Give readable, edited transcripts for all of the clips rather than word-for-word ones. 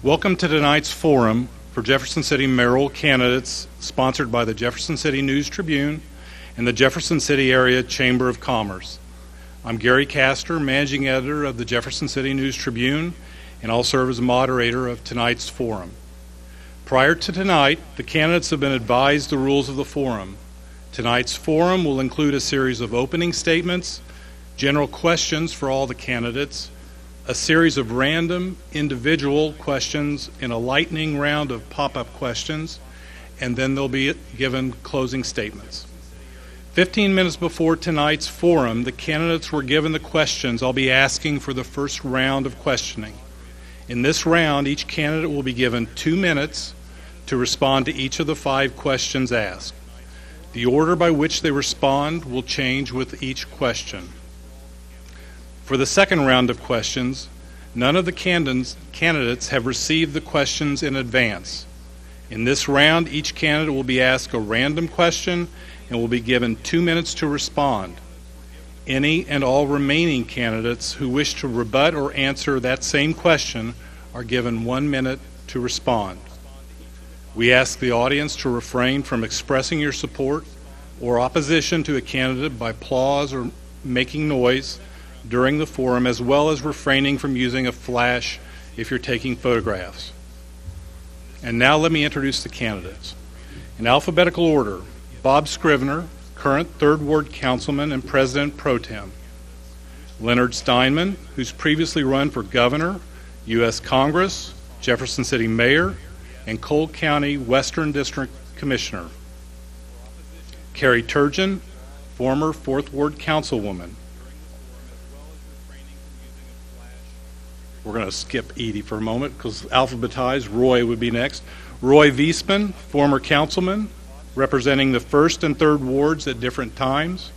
Welcome to tonight's forum for Jefferson City mayoral candidates, sponsored by the Jefferson City News Tribune and the Jefferson City Area Chamber of Commerce. I'm Gary Castor, managing editor of the Jefferson City News Tribune, and I'll serve as moderator of tonight's forum. Prior to tonight, the candidates have been advised the rules of the forum. Tonight's forum will include a series of opening statements, general questions for all the candidates, a series of random individual questions, and a lightning round of pop-up questions, and then they'll be given closing statements. 15 minutes before tonight's forum, the candidates were given the questions I'll be asking for the first round of questioning. In this round, each candidate will be given 2 minutes to respond to each of the 5 questions asked. The order by which they respond will change with each question. For the second round of questions, none of the candidates have received the questions in advance. In this round, each candidate will be asked a random question and will be given 2 minutes to respond. Any and all remaining candidates who wish to rebut or answer that same question are given 1 minute to respond. We ask the audience to refrain from expressing your support or opposition to a candidate by applause or making noise during the forum, as well as refraining from using a flash if you're taking photographs. And now let me introduce the candidates. In alphabetical order, Bob Scrivener, current 3rd Ward Councilman and President Pro Tem. Leonard Steinman, who's previously run for Governor, U.S. Congress, Jefferson City Mayor, and Cole County Western District Commissioner. Carrie Turgeon, former 4th Ward Councilwoman. We're going to skip Edie for a moment because alphabetized. Roy would be next. Roy Wiesman, former councilman, representing the 1st and 3rd Wards at different times.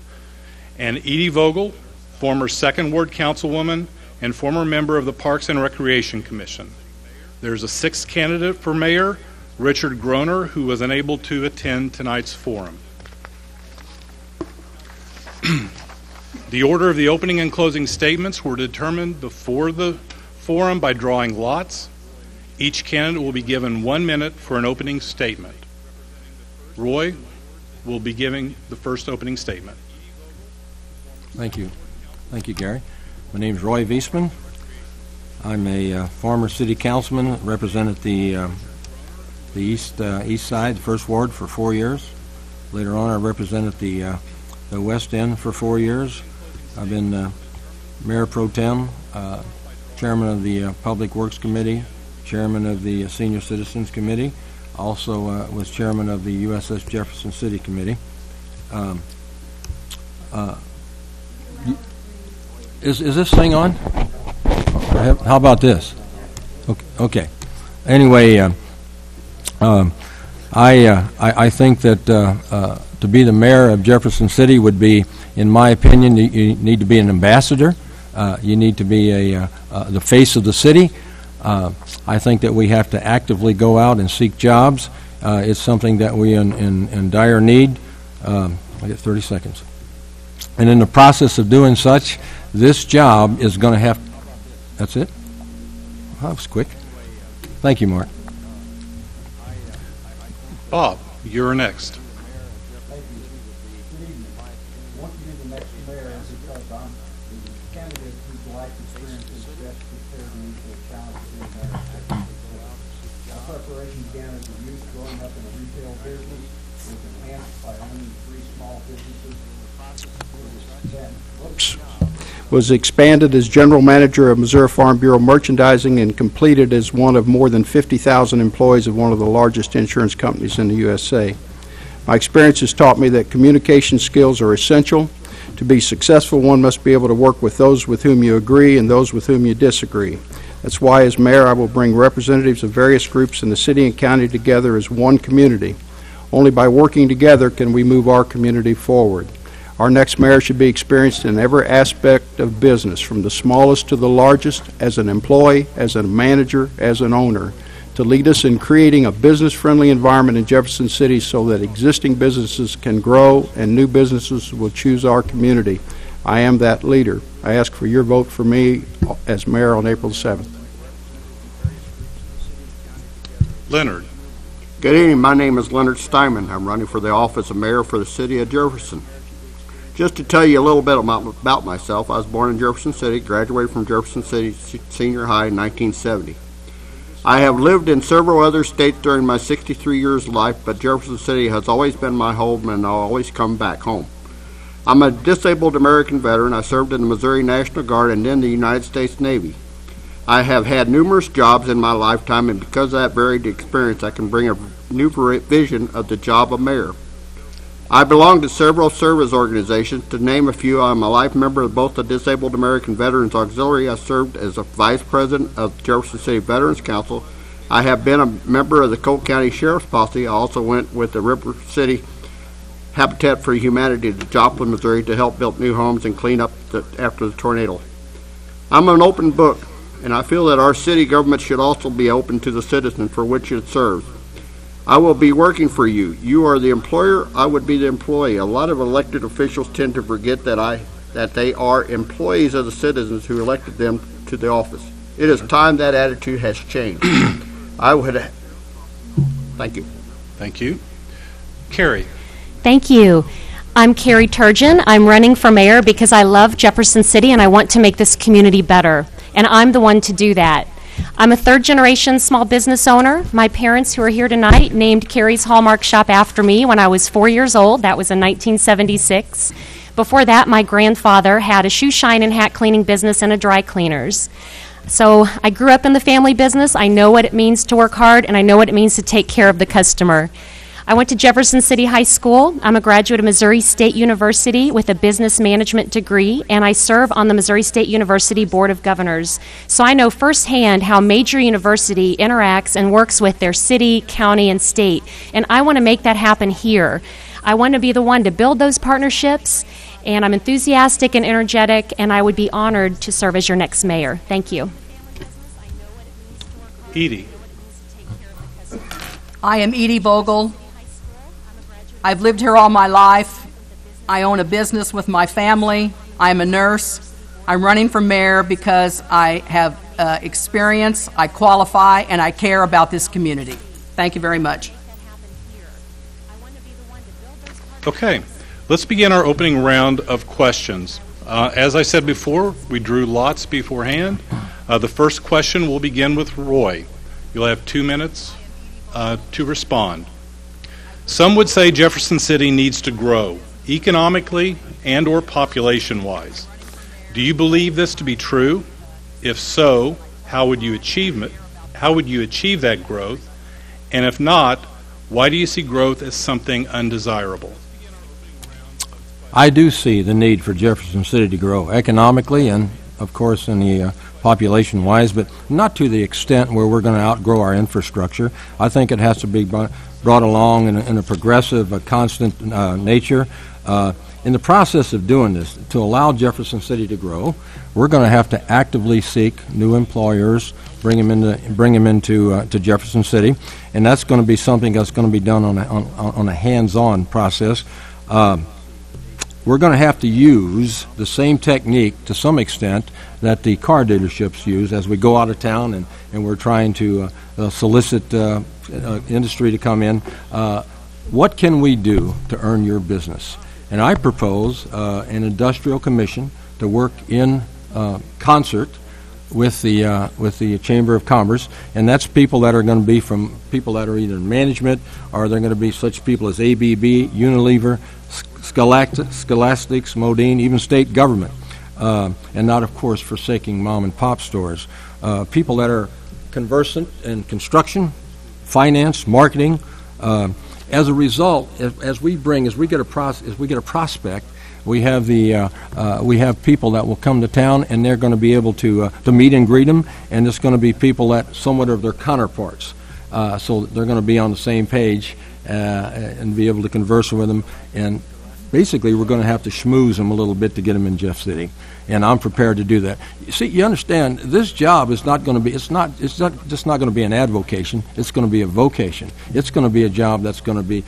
And Edie Vogel, former 2nd Ward Councilwoman and former member of the Parks and Recreation Commission. There's a 6th candidate for mayor, Richard Groner, who was unable to attend tonight's forum. The order of the opening and closing statements were determined before the forum by drawing lots. Each candidate will be given 1 minute for an opening statement. Roy will be giving the first opening statement. Thank you. Thank you, Gary. My name is Roy Wiesman. I'm a former city councilman, represented the east side, the 1st Ward, for 4 years. Later on, I represented the West End for 4 years. I've been Mayor Pro Tem, Chairman of the Public Works Committee, Chairman of the Senior Citizens Committee, also was Chairman of the USS Jefferson City Committee. Is this thing on? How about this? Okay. Anyway, I think that to be the mayor of Jefferson City would be, in my opinion, you need to be an ambassador. You need to be the face of the city. I think that we have to actively go out and seek jobs. It's something that we in dire need. I get 30 seconds. And in the process of doing such, this job is going to have... That's it? That was quick. Thank you, Mark. Bob, you're next. Was expanded as general manager of Missouri Farm Bureau Merchandising and completed as one of more than 50,000 employees of one of the largest insurance companies in the USA. My experience has taught me that communication skills are essential. To be successful, one must be able to work with those with whom you agree and those with whom you disagree. That's why, as mayor, I will bring representatives of various groups in the city and county together as one community. Only by working together can we move our community forward. Our next mayor should be experienced in every aspect of business, from the smallest to the largest, as an employee, as a manager, as an owner, to lead us in creating a business-friendly environment in Jefferson City so that existing businesses can grow and new businesses will choose our community. I am that leader. I ask for your vote for me as mayor on April 7th. Leonard. Good evening. My name is Leonard Steinman. I'm running for the office of mayor for the city of Jefferson. Just to tell you a little bit about myself, I was born in Jefferson City, graduated from Jefferson City Senior High in 1970. I have lived in several other states during my 63 years of life, but Jefferson City has always been my home, and I'll always come back home. I'm a disabled American veteran. I served in the Missouri National Guard and then the United States Navy. I have had numerous jobs in my lifetime, and because of that varied experience, I can bring a new vision of the job of mayor. I belong to several service organizations. To name a few, I'm a life member of both the Disabled American Veterans Auxiliary. I served as a vice president of the Jefferson City Veterans Council. I have been a member of the Cole County Sheriff's Posse. I also went with the River City Habitat for Humanity to Joplin, Missouri to help build new homes and clean up after the tornado. I'm an open book, and I feel that our city government should also be open to the citizens for which it serves. I will be working for you. You are the employer, I would be the employee. A lot of elected officials tend to forget that they are employees of the citizens who elected them to the office. It is time that attitude has changed. Thank you. Thank you. Carrie. Thank you. I'm Carrie Turgeon. I'm running for mayor because I love Jefferson City and I want to make this community better. And I'm the one to do that. I'm a third-generation small business owner. My parents, who are here tonight, named Carrie's Hallmark Shop after me when I was 4 years old. That was in 1976. Before that, my grandfather had a shoe shine and hat cleaning business and a dry cleaners. So I grew up in the family business. I know what it means to work hard, and I know what it means to take care of the customer. I went to Jefferson City High School. I'm a graduate of Missouri State University with a business management degree, and I serve on the Missouri State University Board of Governors. So I know firsthand how major university interacts and works with their city, county, and state. And I want to make that happen here. I want to be the one to build those partnerships, and I'm enthusiastic and energetic, and I would be honored to serve as your next mayor. Thank you. Edie. I am Edie Vogel. I've lived here all my life. I own a business with my family. I'm a nurse. I'm running for mayor because I have experience, I qualify, and I care about this community. Thank you very much. Okay, let's begin our opening round of questions. As I said before, we drew lots beforehand. The first question will begin with Roy. You'll have 2 minutes to respond. Some would say Jefferson City needs to grow, economically and or population-wise. Do you believe this to be true? If so, how would you achieve it? How would you achieve that growth? And if not, why do you see growth as something undesirable? I do see the need for Jefferson City to grow economically and, of course, in the population-wise, but not to the extent where we're going to outgrow our infrastructure. I think it has to be brought along in a progressive, constant nature. In the process of doing this, to allow Jefferson City to grow, we're going to have to actively seek new employers, bring them into Jefferson City, and that's going to be something that's going to be done on a hands-on process. We're going to have to use the same technique to some extent that the car dealerships use as we go out of town and we're trying to solicit industry to come in. What can we do to earn your business? And I propose an industrial commission to work in concert with the Chamber of Commerce, and that's people that are going to be from people that are either in management or they're going to be such people as ABB, Unilever, Scholastics, Modine, even state government, and not, of course, forsaking mom-and-pop stores. People that are conversant in construction, finance, marketing. As a result, as we get a prospect, we have people that will come to town, and they're going to be able to meet and greet them, and it's going to be people that somewhat of their counterparts, so they're going to be on the same page and be able to converse with them. And basically, we're going to have to schmooze them a little bit to get them in Jeff City, and I'm prepared to do that. See, you understand, this job is not going to be, it's not just not going to be an advocation, it's going to be a vocation. It's going to be a job that's going to be,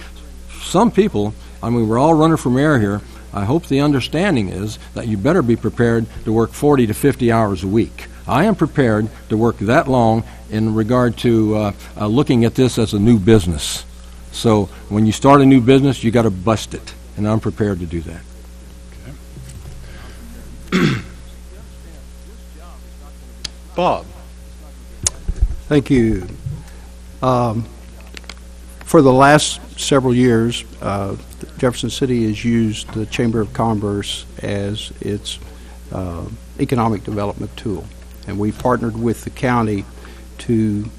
some people, I mean, we're all running for mayor here. I hope the understanding is that you better be prepared to work 40 to 50 hours a week. I am prepared to work that long in regard to looking at this as a new business. So when you start a new business, you got to bust it, and I'm prepared to do that. Bob. Thank you. For the last several years, Jefferson City has used the Chamber of Commerce as its economic development tool, and we partnered with the county to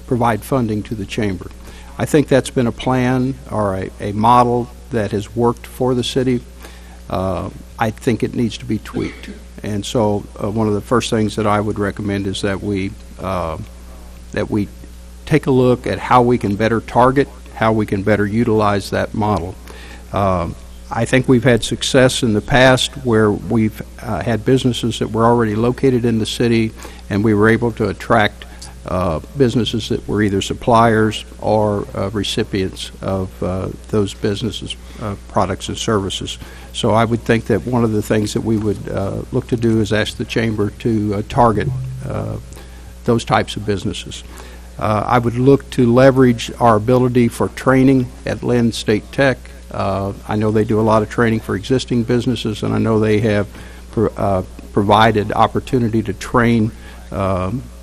provide funding to the Chamber. I think that's been a plan or a model that has worked for the city. I think it needs to be tweaked. And so one of the first things that I would recommend is that we take a look at how we can better target, how we can better utilize that model. I think we've had success in the past where we've had businesses that were already located in the city, and we were able to attract businesses that were either suppliers or recipients of those businesses' products and services. So I would think that one of the things that we would look to do is ask the Chamber to target those types of businesses. I would look to leverage our ability for training at Lynn State Tech. I know they do a lot of training for existing businesses, and I know they have provided opportunity to train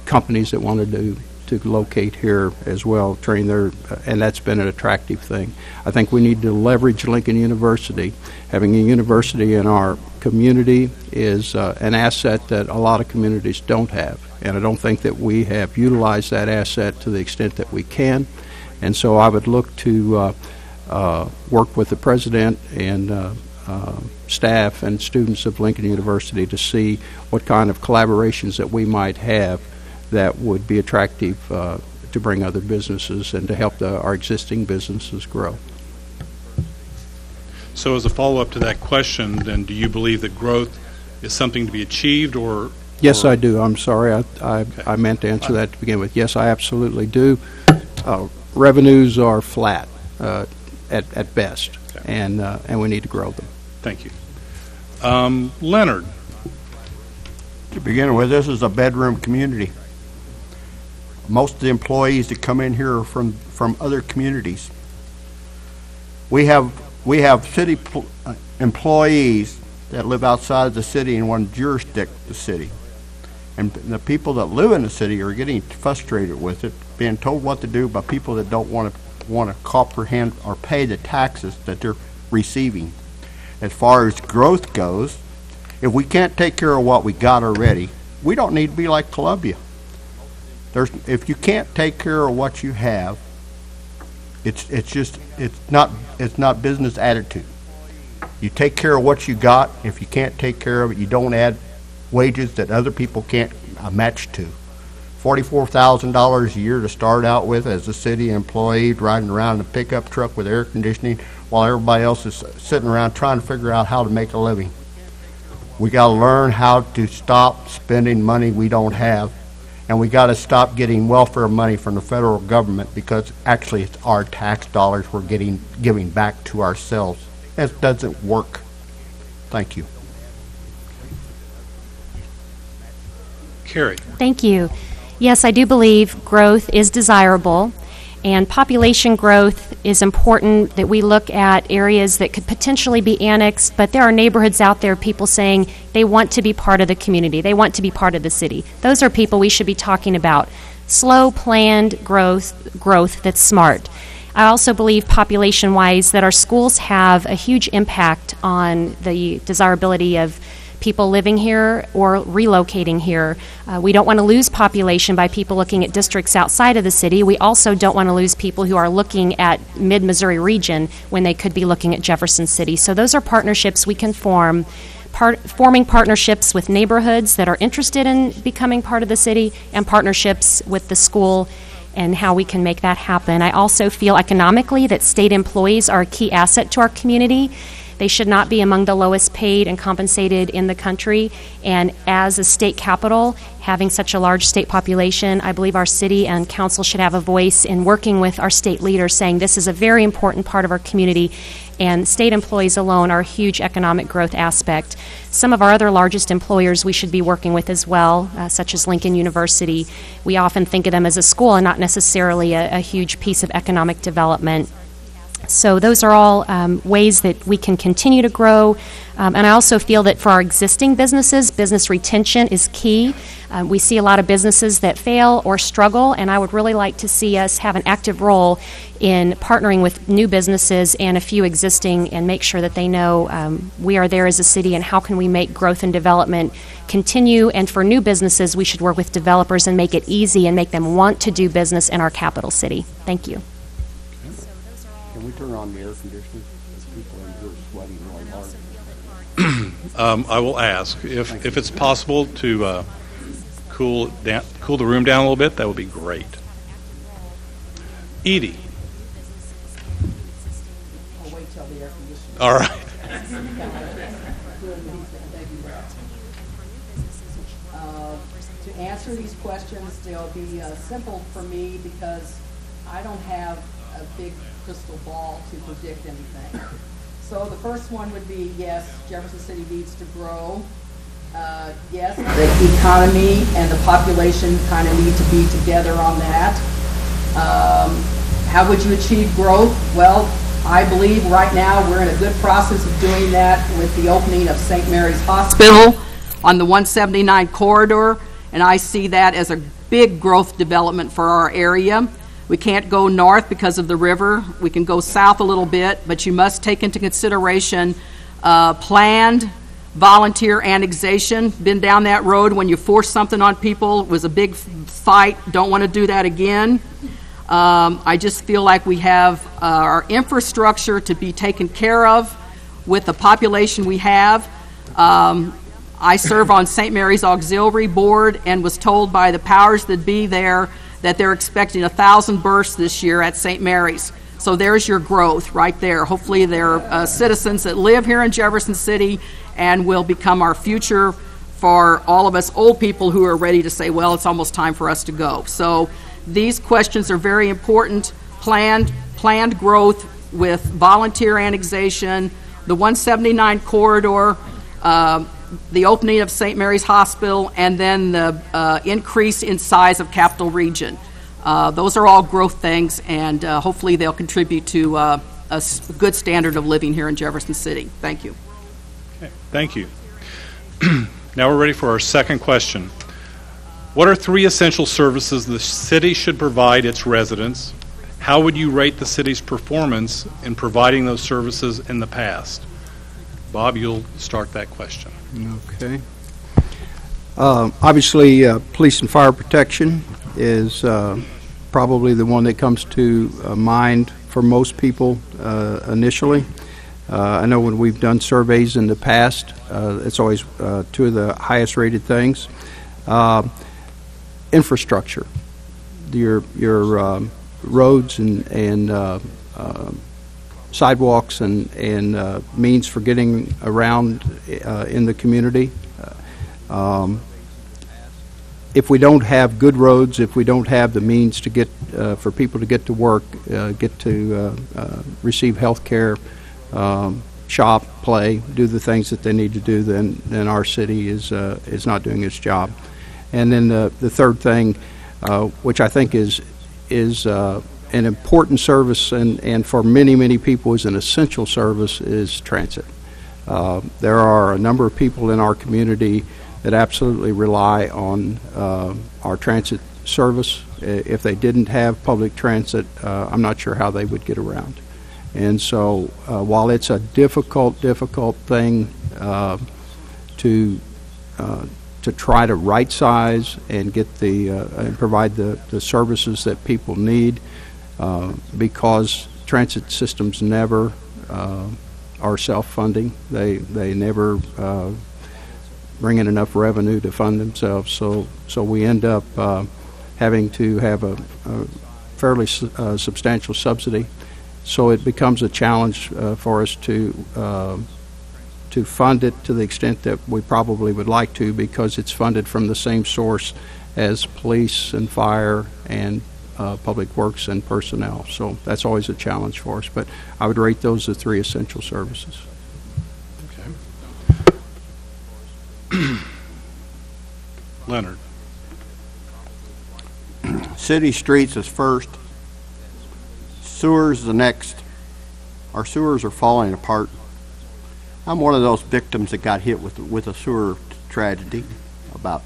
companies that wanted to locate here as well, train their, and that's been an attractive thing. I think we need to leverage Lincoln University. Having a university in our community is an asset that a lot of communities don't have, and I don't think that we have utilized that asset to the extent that we can. And so I would look to work with the president and staff and students of Lincoln University to see what kind of collaborations that we might have that would be attractive to bring other businesses and to help our existing businesses grow. So as a follow-up to that question, then, do you believe that growth is something to be achieved, or? Yes, I do. I'm sorry. I meant to answer that to begin with. Yes, I absolutely do. Revenues are flat at best, okay. And we need to grow them. Thank you. Leonard. To begin with, this is a bedroom community. Most of the employees that come in here are from other communities. We have city employees that live outside of the city and want to jurisdict the city. And the people that live in the city are getting frustrated with it, being told what to do by people that don't want to comprehend or pay the taxes that they're receiving. As far as growth goes, if we can't take care of what we got already, we don't need to be like Columbia. If you can't take care of what you have, it's not business attitude. You take care of what you got. If you can't take care of it, you don't add wages that other people can't match to. $44,000 a year to start out with as a city employee, riding around in a pickup truck with air conditioning while everybody else is sitting around trying to figure out how to make a living. We got to learn how to stop spending money we don't have, and we got to stop getting welfare money from the federal government, because actually it's our tax dollars we're giving back to ourselves. It doesn't work. Thank you. Carrie. Thank you. Yes, I do believe growth is desirable, and population growth is important, that we look at areas that could potentially be annexed, but there are neighborhoods out there, people saying they want to be part of the community, they want to be part of the city. Those are people we should be talking about. Slow, planned growth that's smart. I also believe population-wise that our schools have a huge impact on the desirability of people living here or relocating here. We don't want to lose population by people looking at districts outside of the city. We also don't want to lose people who are looking at mid-Missouri region when they could be looking at Jefferson City. So those are partnerships we can form, forming partnerships with neighborhoods that are interested in becoming part of the city, and partnerships with the school and how we can make that happen. I also feel economically that state employees are a key asset to our community. They should not be among the lowest paid and compensated in the country. And as a state capital, having such a large state population, I believe our city and council should have a voice in working with our state leaders, saying this is a very important part of our community, and state employees alone are a huge economic growth aspect. Some of our other largest employers we should be working with as well, such as Lincoln University. We often think of them as a school and not necessarily a huge piece of economic development. So those are all ways that we can continue to grow. And I also feel that for our existing businesses, business retention is key. We see a lot of businesses that fail or struggle, and I would really like to see us have an active role in partnering with new businesses and a few existing and make sure that they know we are there as a city and how can we make growth and development continue. And for new businesses, we should work with developers and make it easy and make them want to do business in our capital city. Thank you. Can we turn on the air conditioning? There's people in here sweating really hard. I will ask if it's possible to cool the room down a little bit. That would be great. Edie. I'll wait till the air conditioning. All right. To answer these questions, they'll be simple for me because I don't have a big crystal ball to predict anything. So the first one would be, yes, Jefferson City needs to grow. Yes, the economy and the population kind of need to be together on that. How would you achieve growth? Well, I believe right now we're in a good process of doing that with the opening of St. Mary's Hospital on the 179 corridor, and I see that as a big growth development for our area. We can't go north because of the river. We can go south a little bit, but you must take into consideration planned volunteer annexation. Been down that road when you force something on people. It was a big fight. Don't want to do that again. I just feel like we have our infrastructure to be taken care of with the population we have. I serve on St. Mary's Auxiliary Board and was told by the powers that be there that they're expecting 1,000 births this year at St. Mary's. So there's your growth right there. Hopefully they're citizens that live here in Jefferson City and will become our future for all of us old people who are ready to say, well, it's almost time for us to go. So these questions are very important. Planned growth with volunteer annexation, the 179 corridor, the opening of St. Mary's Hospital, and then the increase in size of Capital Region. Those are all growth things, and hopefully they'll contribute to a good standard of living here in Jefferson City. Thank you. Okay, thank you. Now we're ready for our second question. What are 3 essential services the city should provide its residents? How would you rate the city's performance in providing those services in the past? Bob, you'll start that question. Okay. Obviously, police and fire protection is probably the one that comes to mind for most people initially. I know when we've done surveys in the past, it's always 2 of the highest rated things. Infrastructure, your roads and sidewalks and means for getting around in the community. If we don't have good roads, if we don't have the means to get for people to get to work, get to receive health care, shop, play, do the things that they need to do, then our city is not doing its job. And then the third thing, which I think is an important service and for many people is an essential service, is transit. There are a number of people in our community that absolutely rely on our transit service. If they didn't have public transit, I'm not sure how they would get around. And so while it's a difficult thing to try to right size and get and provide the services that people need, because transit systems never are self-funding. They never bring in enough revenue to fund themselves. So we end up having to have a fairly substantial subsidy. So it becomes a challenge for us to fund it to the extent that we probably would like to, because it's funded from the same source as police and fire and public works and personnel. So that's always a challenge for us. But I would rate those as 3 essential services. Okay. Leonard. City streets is first. Sewers the next. Our sewers are falling apart. I'm one of those victims that got hit with a sewer tragedy about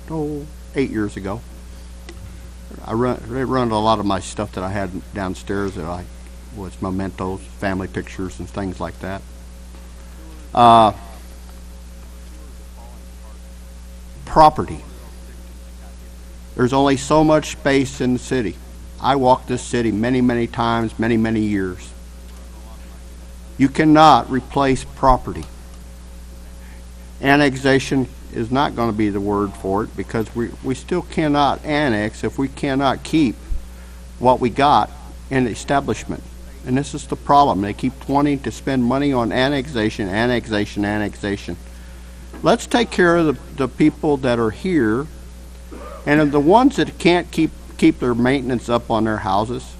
8 years ago. They run a lot of my stuff that I had downstairs that was mementos, family pictures, and things like that. Property. There's only so much space in the city. I walked this city many, many times, many, many years. You cannot replace property. Annexation is not going to be the word for it, because we still cannot annex if we cannot keep what we got in the establishment. And this is the problem. They keep wanting to spend money on annexation, annexation, annexation. Let's take care of the people that are here, and the ones that can't keep their maintenance up on their houses,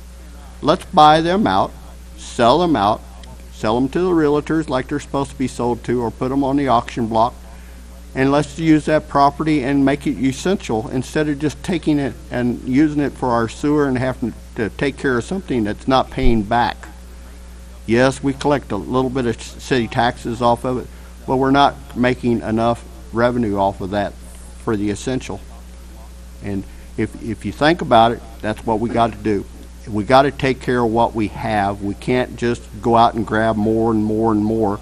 let's buy them out, sell them to the realtors like they're supposed to be sold to, or put them on the auction block, and let's use that property and make it essential instead of just taking it and using it for our sewer and having to take care of something that's not paying back. Yes, we collect a little bit of city taxes off of it, but we're not making enough revenue off of that for the essential. And if you think about it, that's what we got to do. We got to take care of what we have. We can't just go out and grab more and more and more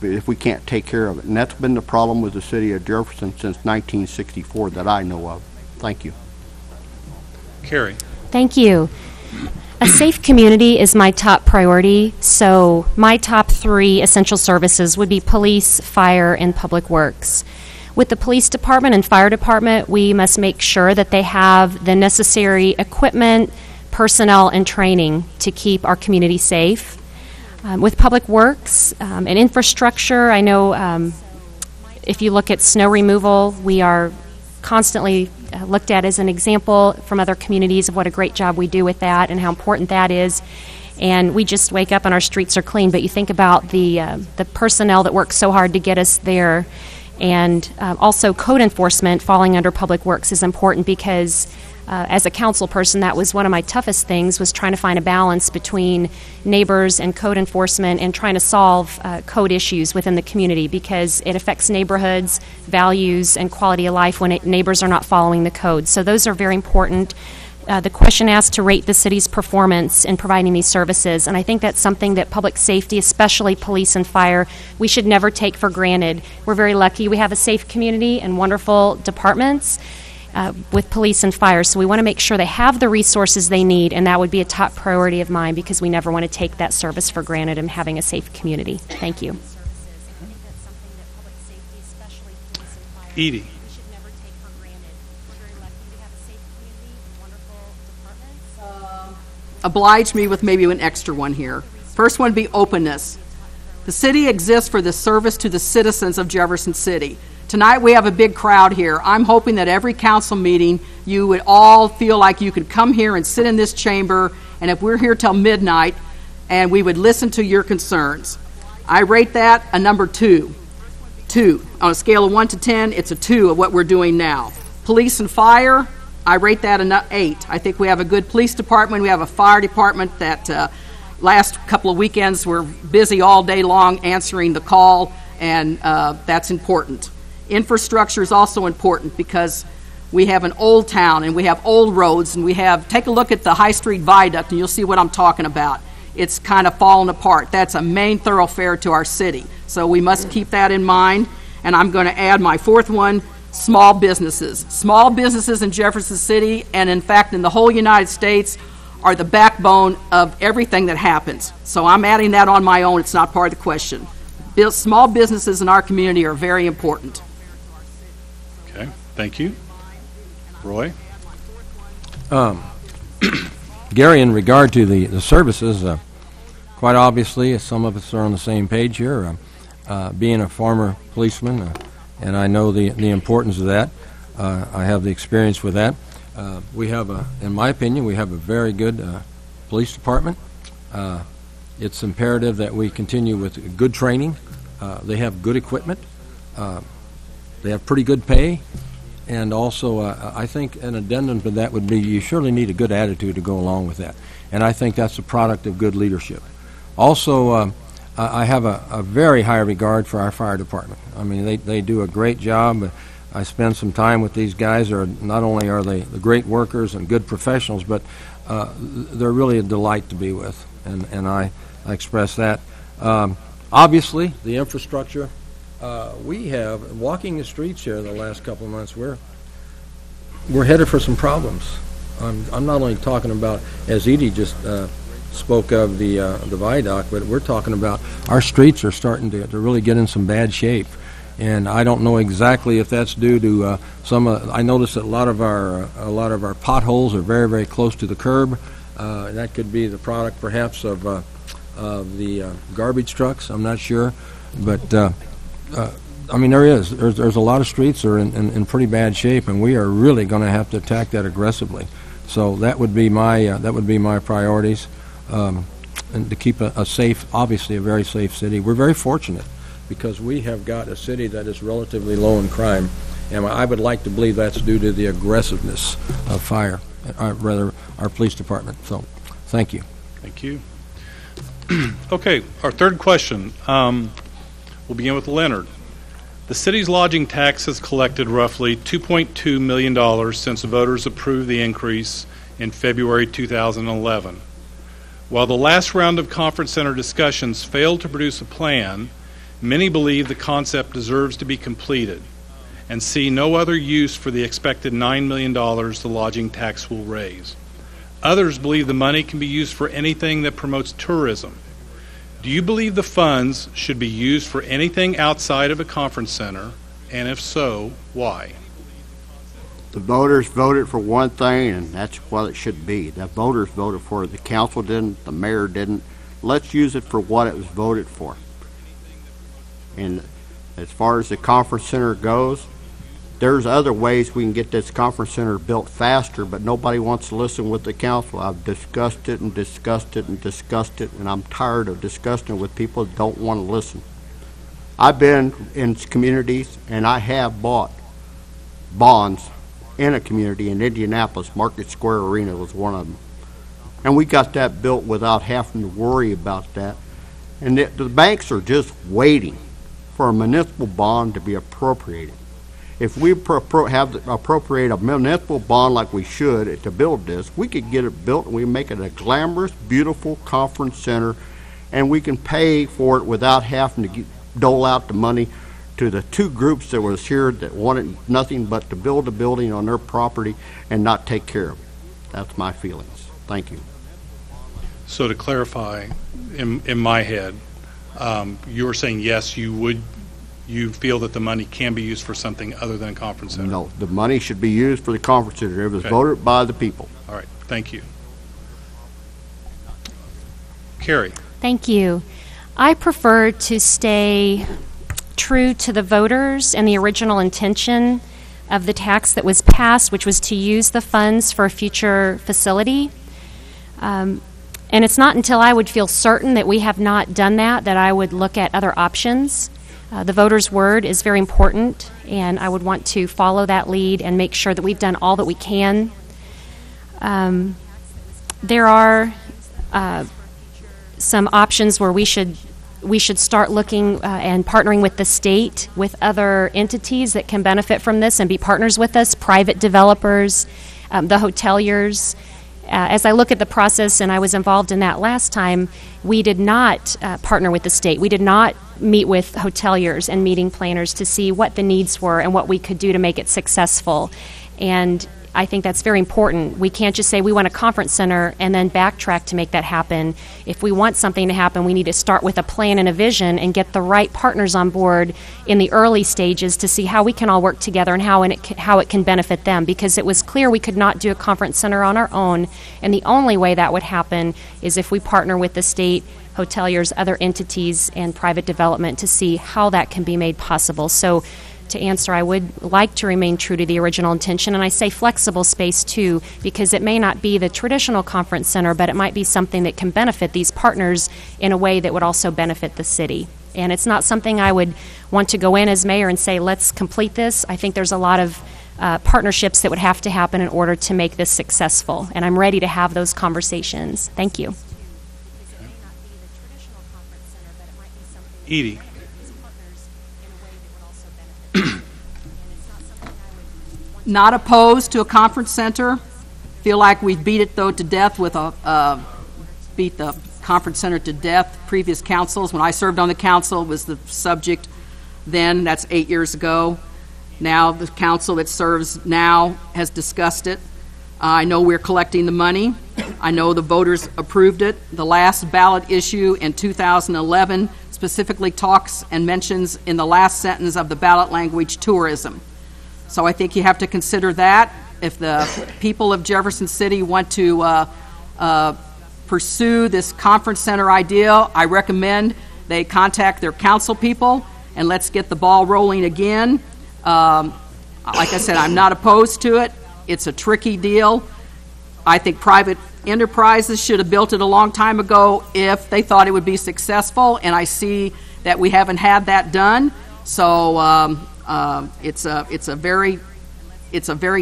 if we can't take care of it. And that's been the problem with the city of Jefferson since 1964 that I know of. Thank you. Carrie. Thank you. A safe community is my top priority, so my top 3 essential services would be police, fire, and public works. With the police department and fire department, we must make sure that they have the necessary equipment, personnel, and training to keep our community safe. With public works and infrastructure, I know if you look at snow removal, we are constantly looked at as an example from other communities of what a great job we do with that and how important that is. And we just wake up and our streets are clean, but you think about the personnel that works so hard to get us there. And also code enforcement falling under public works is important because as a council person, that was one of my toughest things, was trying to find a balance between neighbors and code enforcement and trying to solve code issues within the community, because it affects neighborhoods, values, and quality of life when neighbors are not following the code. So those are very important. The question asked to rate the city's performance in providing these services, and I think that's something that public safety, especially police and fire, we should never take for granted. We're very lucky. We have a safe community and wonderful departments with police and fire, so we want to make sure they have the resources they need, and that would be a top priority of mine, because we never want to take that service for granted and having a safe community. Thank you. Edie. Oblige me with maybe an extra one here. First one would be openness. The city exists for the service to the citizens of Jefferson City. Tonight we have a big crowd here. I'm hoping that every council meeting you would all feel like you could come here and sit in this chamber, and if we're here till midnight, and we would listen to your concerns. I rate that a number 2. 2. On a scale of 1 to 10, it's a 2 of what we're doing now. Police and fire, I rate that an 8. I think we have a good police department. We have a fire department that last couple of weekends were busy all day long answering the call, and that's important. Infrastructure is also important because we have an old town and we have old roads, and we have, take a look at the High Street Viaduct and you'll see what I'm talking about. It's kind of fallen apart. That's a main thoroughfare to our city. So we must keep that in mind. And I'm going to add my 4th one, small businesses. Small businesses in Jefferson City, and in fact in the whole United States, are the backbone of everything that happens. So I'm adding that on my own. It's not part of the question. Small businesses in our community are very important. Okay, thank you. Roy? Gary, in regard to the services, quite obviously, some of us are on the same page here. Being a former policeman, and I know the importance of that. I have the experience with that. We have, in my opinion, we have a very good police department. It's imperative that we continue with good training. They have good equipment. They have pretty good pay. And also, I think an addendum to that would be you surely need a good attitude to go along with that. And I think that's a product of good leadership. Also, I have a very high regard for our fire department. I mean, they do a great job. I spend some time with these guys. Not only are they the great workers and good professionals, but they're really a delight to be with, and I express that. Obviously, the infrastructure. We have, walking the streets here the last couple of months, we're headed for some problems. I'm not only talking about, as Edie just spoke of, the viaduct, but we're talking about our streets are starting to really get in some bad shape. And I don't know exactly if that's due to I noticed that a lot of our potholes are very, very close to the curb. That could be the product, perhaps, of the garbage trucks. I'm not sure, but I mean, there's a lot of streets that are in pretty bad shape, and we are really going to have to attack that aggressively. So that would be my priorities, and to keep a safe, obviously a very safe city. We're very fortunate, because we have got a city that is relatively low in crime, and I would like to believe that's due to the aggressiveness of fire, rather our police department. So, thank you. Thank you. Okay, our third question. We'll begin with Leonard. The city's lodging tax has collected roughly $2.2 million since the voters approved the increase in February 2011. While the last round of conference center discussions failed to produce a plan, many believe the concept deserves to be completed and see no other use for the expected $9 million the lodging tax will raise. Others believe the money can be used for anything that promotes tourism. Do you believe the funds should be used for anything outside of a conference center, and if so, why? The voters voted for one thing, and that's what it should be. The voters voted for it. The council didn't, the mayor didn't. Let's use it for what it was voted for. And as far as the conference center goes, there's other ways we can get this conference center built faster, but nobody wants to listen with the council. I've discussed it and discussed it and discussed it, and I'm tired of discussing it with people that don't want to listen. I've been in communities, and I have bought bonds in a community in Indianapolis. Market Square Arena was one of them. And we got that built without having to worry about that. And the banks are just waiting for a municipal bond to be appropriated. If we appropriate a municipal bond like we should to build this, we could get it built and we make it a glamorous, beautiful conference center, and we can pay for it without having to dole out the money to the two groups that was here that wanted nothing but to build a building on their property and not take care of it. That's my feelings. Thank you. So to clarify, in my head, you were saying yes, you feel that the money can be used for something other than a conference center? No, the money should be used for the conference center. It was voted by the people. All right, thank you. Carrie. Thank you. I prefer to stay true to the voters and the original intention of the tax that was passed, which was to use the funds for a future facility. And it's not until I would feel certain that we have not done that I would look at other options. The voters' word is very important, and I would want to follow that lead and make sure that we've done all that we can. There are some options where we should start looking and partnering with the state, with other entities that can benefit from this and be partners with us, private developers, the hoteliers. As I look at the process, and I was involved in that last time, we did not partner with the state. We did not meet with hoteliers and meeting planners to see what the needs were and what we could do to make it successful. And I think that's very important. We can't just say we want a conference center and then backtrack to make that happen. If we want something to happen, we need to start with a plan and a vision and get the right partners on board in the early stages to see how we can all work together and how it can benefit them, because it was clear we could not do a conference center on our own, and the only way that would happen is if we partner with the state, hoteliers, other entities, and private development to see how that can be made possible. So to answer, I would like to remain true to the original intention, and I say flexible space too, because it may not be the traditional conference center, but it might be something that can benefit these partners in a way that would also benefit the city. And it's not something I would want to go in as mayor and say, let's complete this. I think there's a lot of partnerships that would have to happen in order to make this successful, and I'm ready to have those conversations. Thank you. Edie. Not opposed to a conference center. Feel like we've beat it though to death with beat the conference center to death. Previous councils, when I served on the council, was the subject then. That's 8 years ago. Now the council that serves now has discussed it. I know we're collecting the money. I know the voters approved it. The last ballot issue in 2011 specifically talks and mentions in the last sentence of the ballot language tourism. So I think you have to consider that. If the people of Jefferson City want to pursue this conference center idea, I recommend they contact their council people and let's get the ball rolling again. Like I said, I'm not opposed to it. It's a tricky deal. I think private enterprises should have built it a long time ago if they thought it would be successful, and I see that we haven't had that done. So it's a very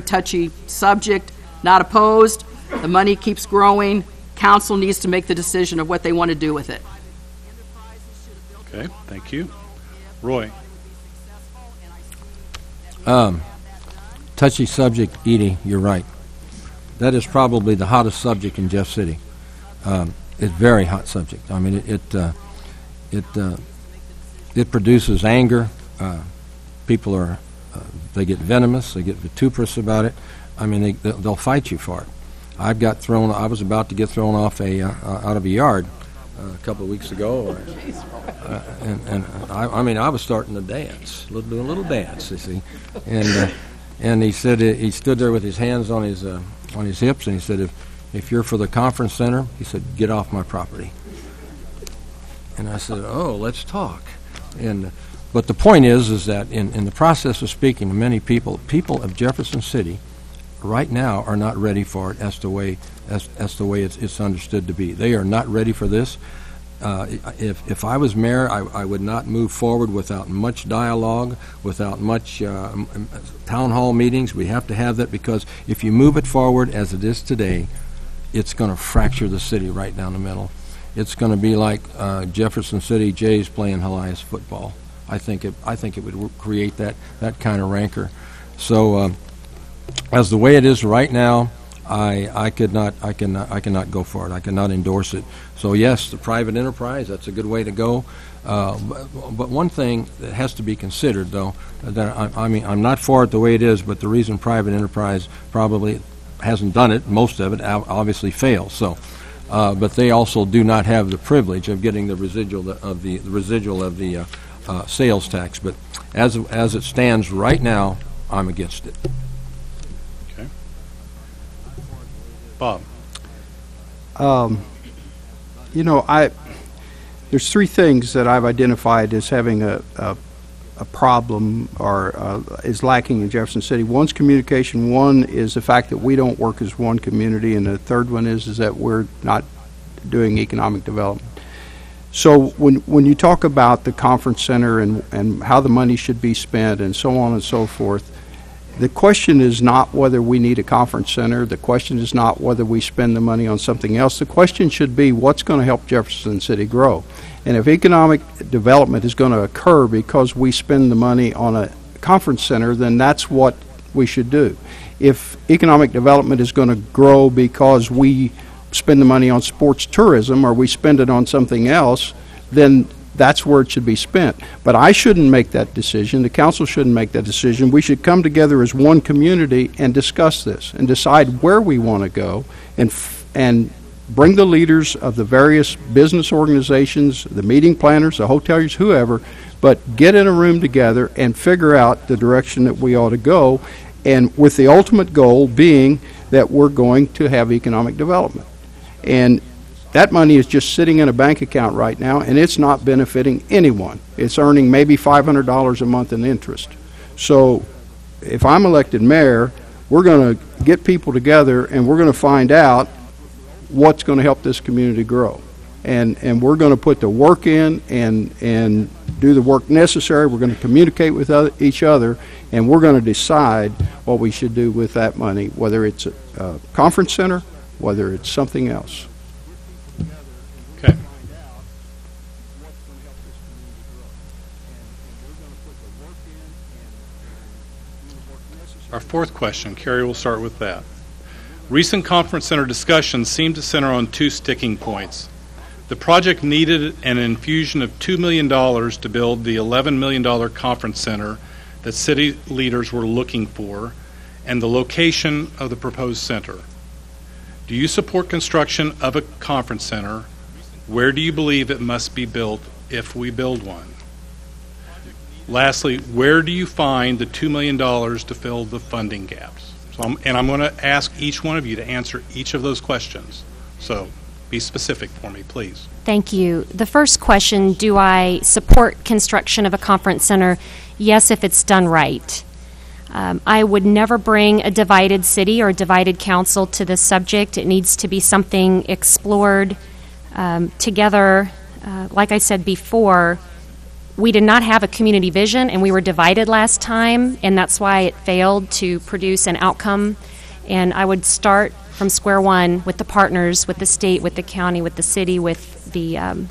touchy subject. Not opposed. The money keeps growing. Council needs to make the decision of what they want to do with it. Okay, thank you. Roy. Touchy subject, Edie, you're right. That is probably the hottest subject in Jeff City. It's a very hot subject. I mean, it produces anger. People are, they get venomous, they get vituperous about it. I mean, they'll fight you for it. I was about to get thrown off out of a yard a couple of weeks ago, and I was starting to dance, do a little dance, you see, and he said he stood there with his hands on his hips, and he said, if you're for the conference center, he said, get off my property. And I said, oh, let's talk. But the point is that in the process of speaking to many people of Jefferson City right now are not ready for it as the way it's understood to be. They are not ready for this. If I was mayor, I would not move forward without much dialogue, without much town hall meetings. We have to have that, because if you move it forward as it is today, it's going to fracture the city right down the middle. It's going to be like Jefferson City Jays playing Helias football. I think it would create that kind of rancor. So as the way it is right now, I cannot go for it. I cannot endorse it. So yes, the private enterprise, that's a good way to go. But one thing that has to be considered, though, that I'm not for it the way it is, but the reason private enterprise probably hasn't done it, most of it obviously fails. So, but they also do not have the privilege of getting the residual of the sales tax. But as it stands right now, I'm against it. Okay. Bob. There's three things that I've identified as having a problem or is lacking in Jefferson City. One's communication. One is the fact that we don't work as one community, and the third one is that we're not doing economic development. So when you talk about the conference center and how the money should be spent and so on and so forth, the question is not whether we need a conference center. The question is not whether we spend the money on something else. The question should be what's going to help Jefferson City grow. And if economic development is going to occur because we spend the money on a conference center, then that's what we should do. If economic development is going to grow because we spend the money on sports tourism or we spend it on something else, then that's where it should be spent. But I shouldn't make that decision. The council shouldn't make that decision. We should come together as one community and discuss this and decide where we want to go and bring the leaders of the various business organizations, the meeting planners, the hoteliers, whoever, but get in a room together and figure out the direction that we ought to go, and with the ultimate goal being that we're going to have economic development. And that money is just sitting in a bank account right now, and it's not benefiting anyone. It's earning maybe $500 a month in interest. So if I'm elected mayor, we're going to get people together and we're going to find out what's going to help this community grow. And we're going to put the work in and do the work necessary. We're going to communicate with each other, and we're going to decide what we should do with that money, whether it's a conference center, whether it's something else. Okay. Our fourth question, Carrie, we'll start with that. Recent conference center discussions seem to center on two sticking points. The project needed an infusion of $2 million to build the $11 million conference center that city leaders were looking for, and the location of the proposed center. Do you support construction of a conference center? Where do you believe it must be built if we build one? Lastly, where do you find the $2 million to fill the funding gaps? I'm going to ask each one of you to answer each of those questions. So be specific for me, please. Thank you. The first question, do I support construction of a conference center? Yes, if it's done right. I would never bring a divided city or a divided council to this subject. It needs to be something explored together. Like I said before, we did not have a community vision, and we were divided last time, and that's why it failed to produce an outcome. And I would start from square one with the partners, with the state, with the county, with the city, with the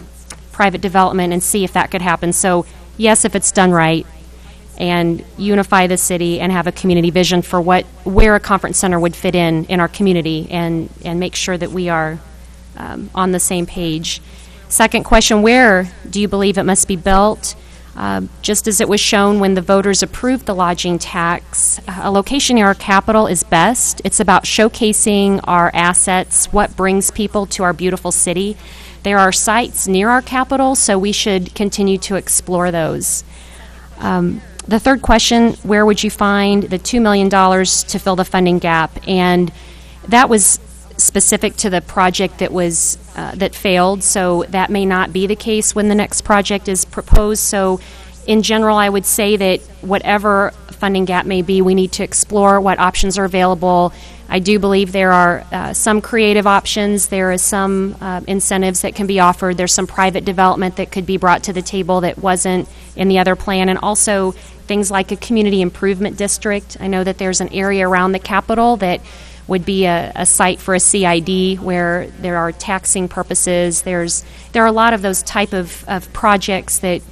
private development, and see if that could happen. So yes, if it's done right, and unify the city and have a community vision for where a conference center would fit in our community, and make sure that we are on the same page. Second question, where do you believe it must be built? Just as it was shown when the voters approved the lodging tax, a location near our capital is best. It's about showcasing our assets, what brings people to our beautiful city. There are sites near our capital, so we should continue to explore those. The third question, where would you find the $2 million to fill the funding gap? And that was specific to the project that failed, so that may not be the case when the next project is proposed. So in general, I would say that whatever funding gap may be, we need to explore what options are available. I do believe there are some creative options. There is some incentives that can be offered. There's some private development that could be brought to the table that wasn't in the other plan, and also things like a community improvement district. I know that there's an area around the Capitol that would be a site for a CID where there are taxing purposes. There are a lot of those type of projects that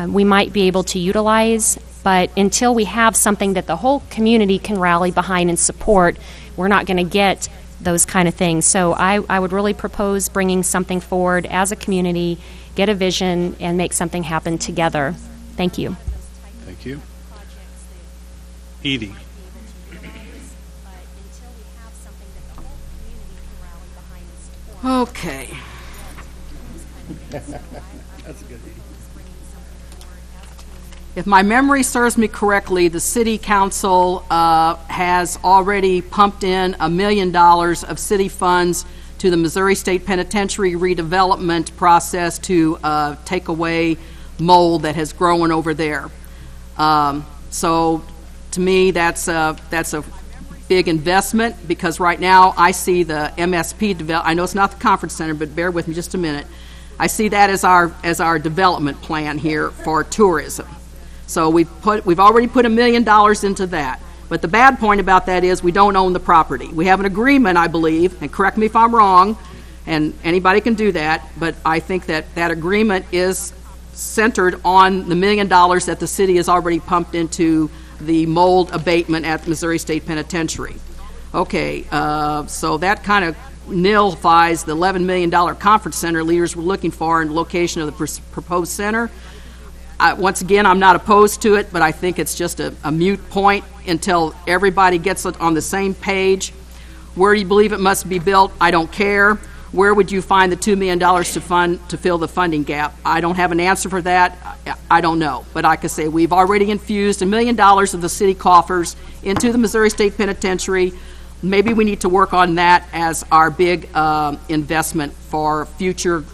we might be able to utilize, but until we have something that the whole community can rally behind and support, we're not going to get those kind of things. So I would really propose bringing something forward as a community, get a vision, and make something happen together. Thank you. Thank you. Edie. Okay. If my memory serves me correctly, the City Council has already pumped in $1 million of city funds to the Missouri State Penitentiary redevelopment process to take away mold that has grown over there. So to me, that's a big investment, because right now I see the MSP develop. I know it's not the conference center, but bear with me just a minute. I see that as our development plan here for tourism. So we've already put $1 million into that. But the bad point about that is we don't own the property. We have an agreement, I believe, and correct me if I'm wrong, and anybody can do that, but I think that that agreement is centered on the $1 million that the city has already pumped into the mold abatement at Missouri State Penitentiary. Okay, so that kind of nullifies the $11 million conference center leaders were looking for in the location of the proposed center. Once again, I'm not opposed to it, but I think it's just a moot point until everybody gets on the same page. Where do you believe it must be built? I don't care. Where would you find the $2 million to fill the funding gap? I don't have an answer for that. I don't know. But like I say, we've already infused $1 million of the city coffers into the Missouri State Penitentiary. Maybe we need to work on that as our big investment for future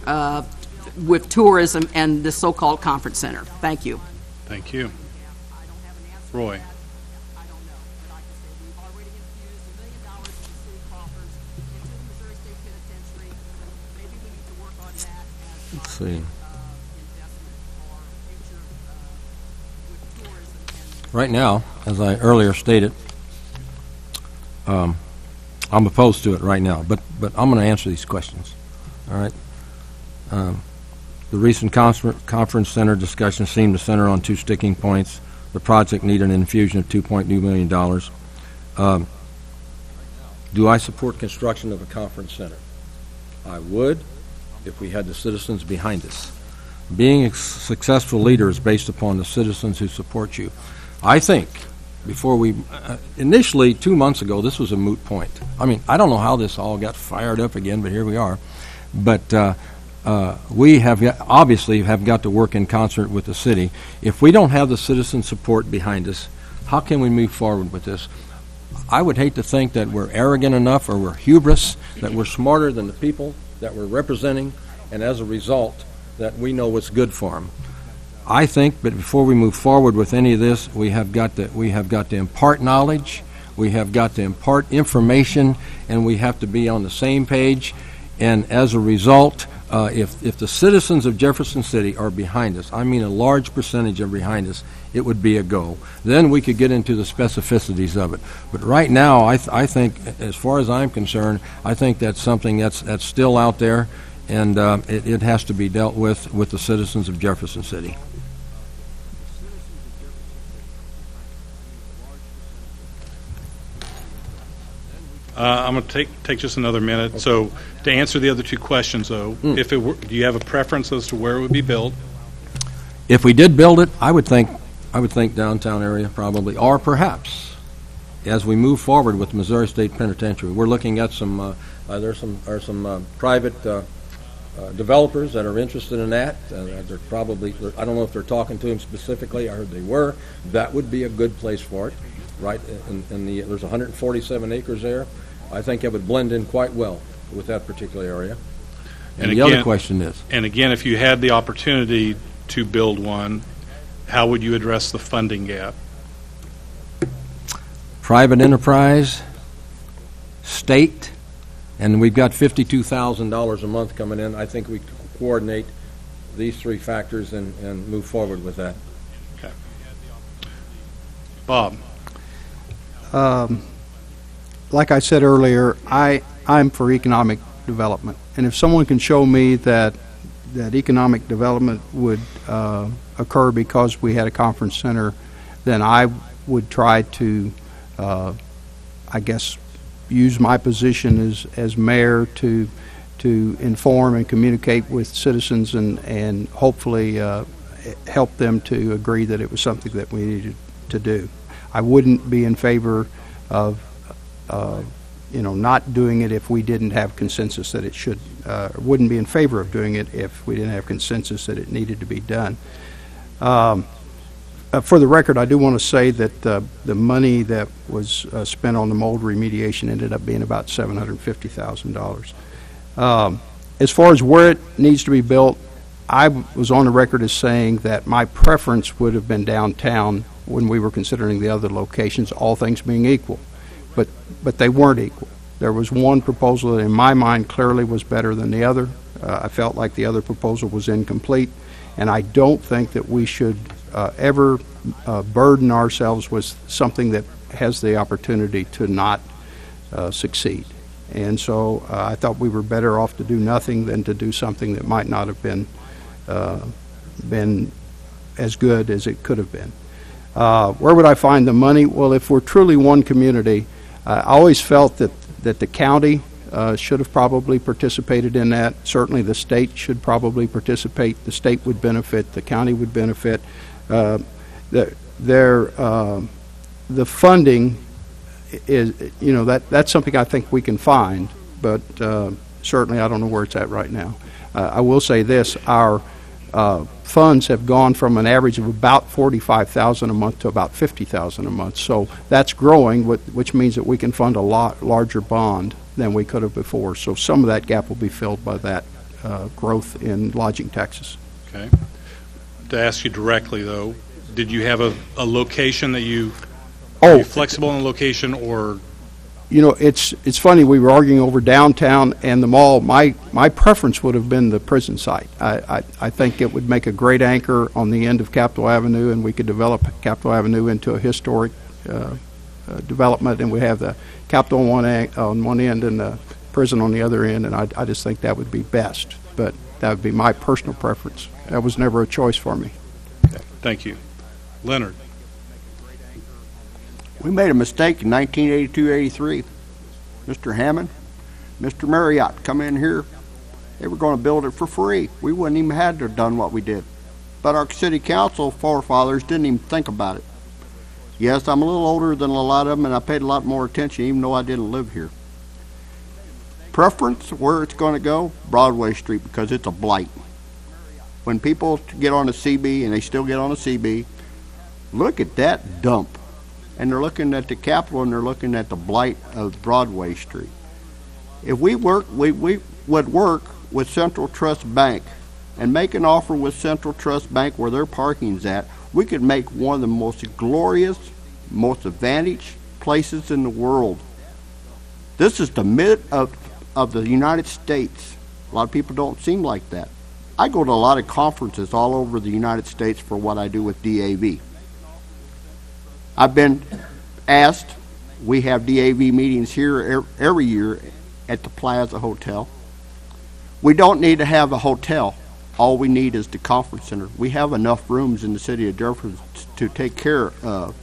with tourism and the so-called conference center. Thank you. Thank you. Roy? I don't know, but I can say we've already infused $1 million of the city coffers into the Missouri State Penitentiary. Maybe we need to work on that as Let's see. investment for future with tourism and Right now, as I earlier stated, I'm opposed to it right now, but I'm going to answer these questions. All right. The recent conference center discussion seemed to center on two sticking points. The project needed an infusion of $2.2 million. Do I support construction of a conference center? I would, if we had the citizens behind us. Being a successful leader is based upon the citizens who support you. I think before we, initially 2 months ago, this was a moot point. I mean, I don't know how this all got fired up again, but here we are. But we have obviously have got to work in concert with the city. If we don't have the citizen support behind us, how can we move forward with this? I would hate to think that we're arrogant enough or we're hubris, that we're smarter than the people that we're representing, and as a result, that we know what's good for them. I think, but before we move forward with any of this, we have got to impart knowledge, we have got to impart information, and we have to be on the same page. And as a result, if the citizens of Jefferson City are behind us, I mean a large percentage are behind us, it would be a go. Then we could get into the specificities of it. But right now, I think, as far as I'm concerned, I think that's something that's still out there, and it has to be dealt with the citizens of Jefferson City. I'm going to take just another minute. Okay. So to answer the other two questions, though, if it were, do you have a preference as to where it would be built? If we did build it, I would think downtown area probably, or perhaps as we move forward with the Missouri State Penitentiary, we're looking at some there's some private developers that are interested in that. They're probably, I don't know if they're talking to them specifically. I heard they were. That would be a good place for it, right? There's 147 acres there. I think it would blend in quite well with that particular area. And the other question is, and again, if you had the opportunity to build one, how would you address the funding gap? Private enterprise, state, and we've got $52,000 a month coming in. I think we can coordinate these three factors and move forward with that. Okay. Bob. Like I said earlier, I'm for economic development, and if someone can show me that economic development would occur because we had a conference center, then I would try to, I guess, use my position as mayor to inform and communicate with citizens and hopefully help them to agree that it was something that we needed to do. I wouldn't be in favor of not doing it if we didn't have consensus that it should. Wouldn't be in favor of doing it if we didn't have consensus that it needed to be done. For the record, I do want to say that the money that was spent on the mold remediation ended up being about $750,000. As far as where it needs to be built, I was on the record as saying that my preference would have been downtown when we were considering the other locations, all things being equal. But they weren't equal. There was one proposal that in my mind clearly was better than the other. I felt like the other proposal was incomplete, and I don't think that we should ever burden ourselves with something that has the opportunity to not succeed. And so I thought we were better off to do nothing than to do something that might not have been as good as it could have been. Where would I find the money? Well, if we're truly one community, I always felt that the county should have probably participated in that. Certainly the state should probably participate. The state would benefit. The county would benefit. The funding is, that's something I think we can find, but certainly I don't know where it's at right now. I will say this, our funds have gone from an average of about $45,000 a month to about $50,000 a month. So that's growing, which means that we can fund a lot larger bond than we could have before. So some of that gap will be filled by that growth in lodging taxes. Okay. To ask you directly, though, did you have a location that you, Oh. are you flexible in location, or? You know, it's funny, we were arguing over downtown and the mall. My preference would have been the prison site. I think it would make a great anchor on the end of Capitol Avenue, and we could develop Capitol Avenue into a historic development, and we have the Capitol on one end and the prison on the other end, and I just think that would be best. But that would be my personal preference. That was never a choice for me. Thank you. Leonard? We made a mistake in 1982-83. Mr. Hammond, Mr. Marriott come in here. They were going to build it for free. We wouldn't even had to have done what we did. But our city council forefathers didn't even think about it. Yes, I'm a little older than a lot of them, and I paid a lot more attention even though I didn't live here. Preference, where it's going to go, Broadway Street, because it's a blight. When people get on the CB, and they still get on the CB, look at that dump. And they're looking at the Capitol, and they're looking at the blight of Broadway Street. If we would work with Central Trust Bank and make an offer with Central Trust Bank where their parking's at, we could make one of the most glorious, most advantaged places in the world. This is the mid of the United States. A lot of people don't seem like that. I go to a lot of conferences all over the United States for what I do with DAV. I've been asked, we have DAV meetings here every year at the Plaza Hotel. We don't need to have a hotel. All we need is the conference center. We have enough rooms in the city of Jefferson to take care of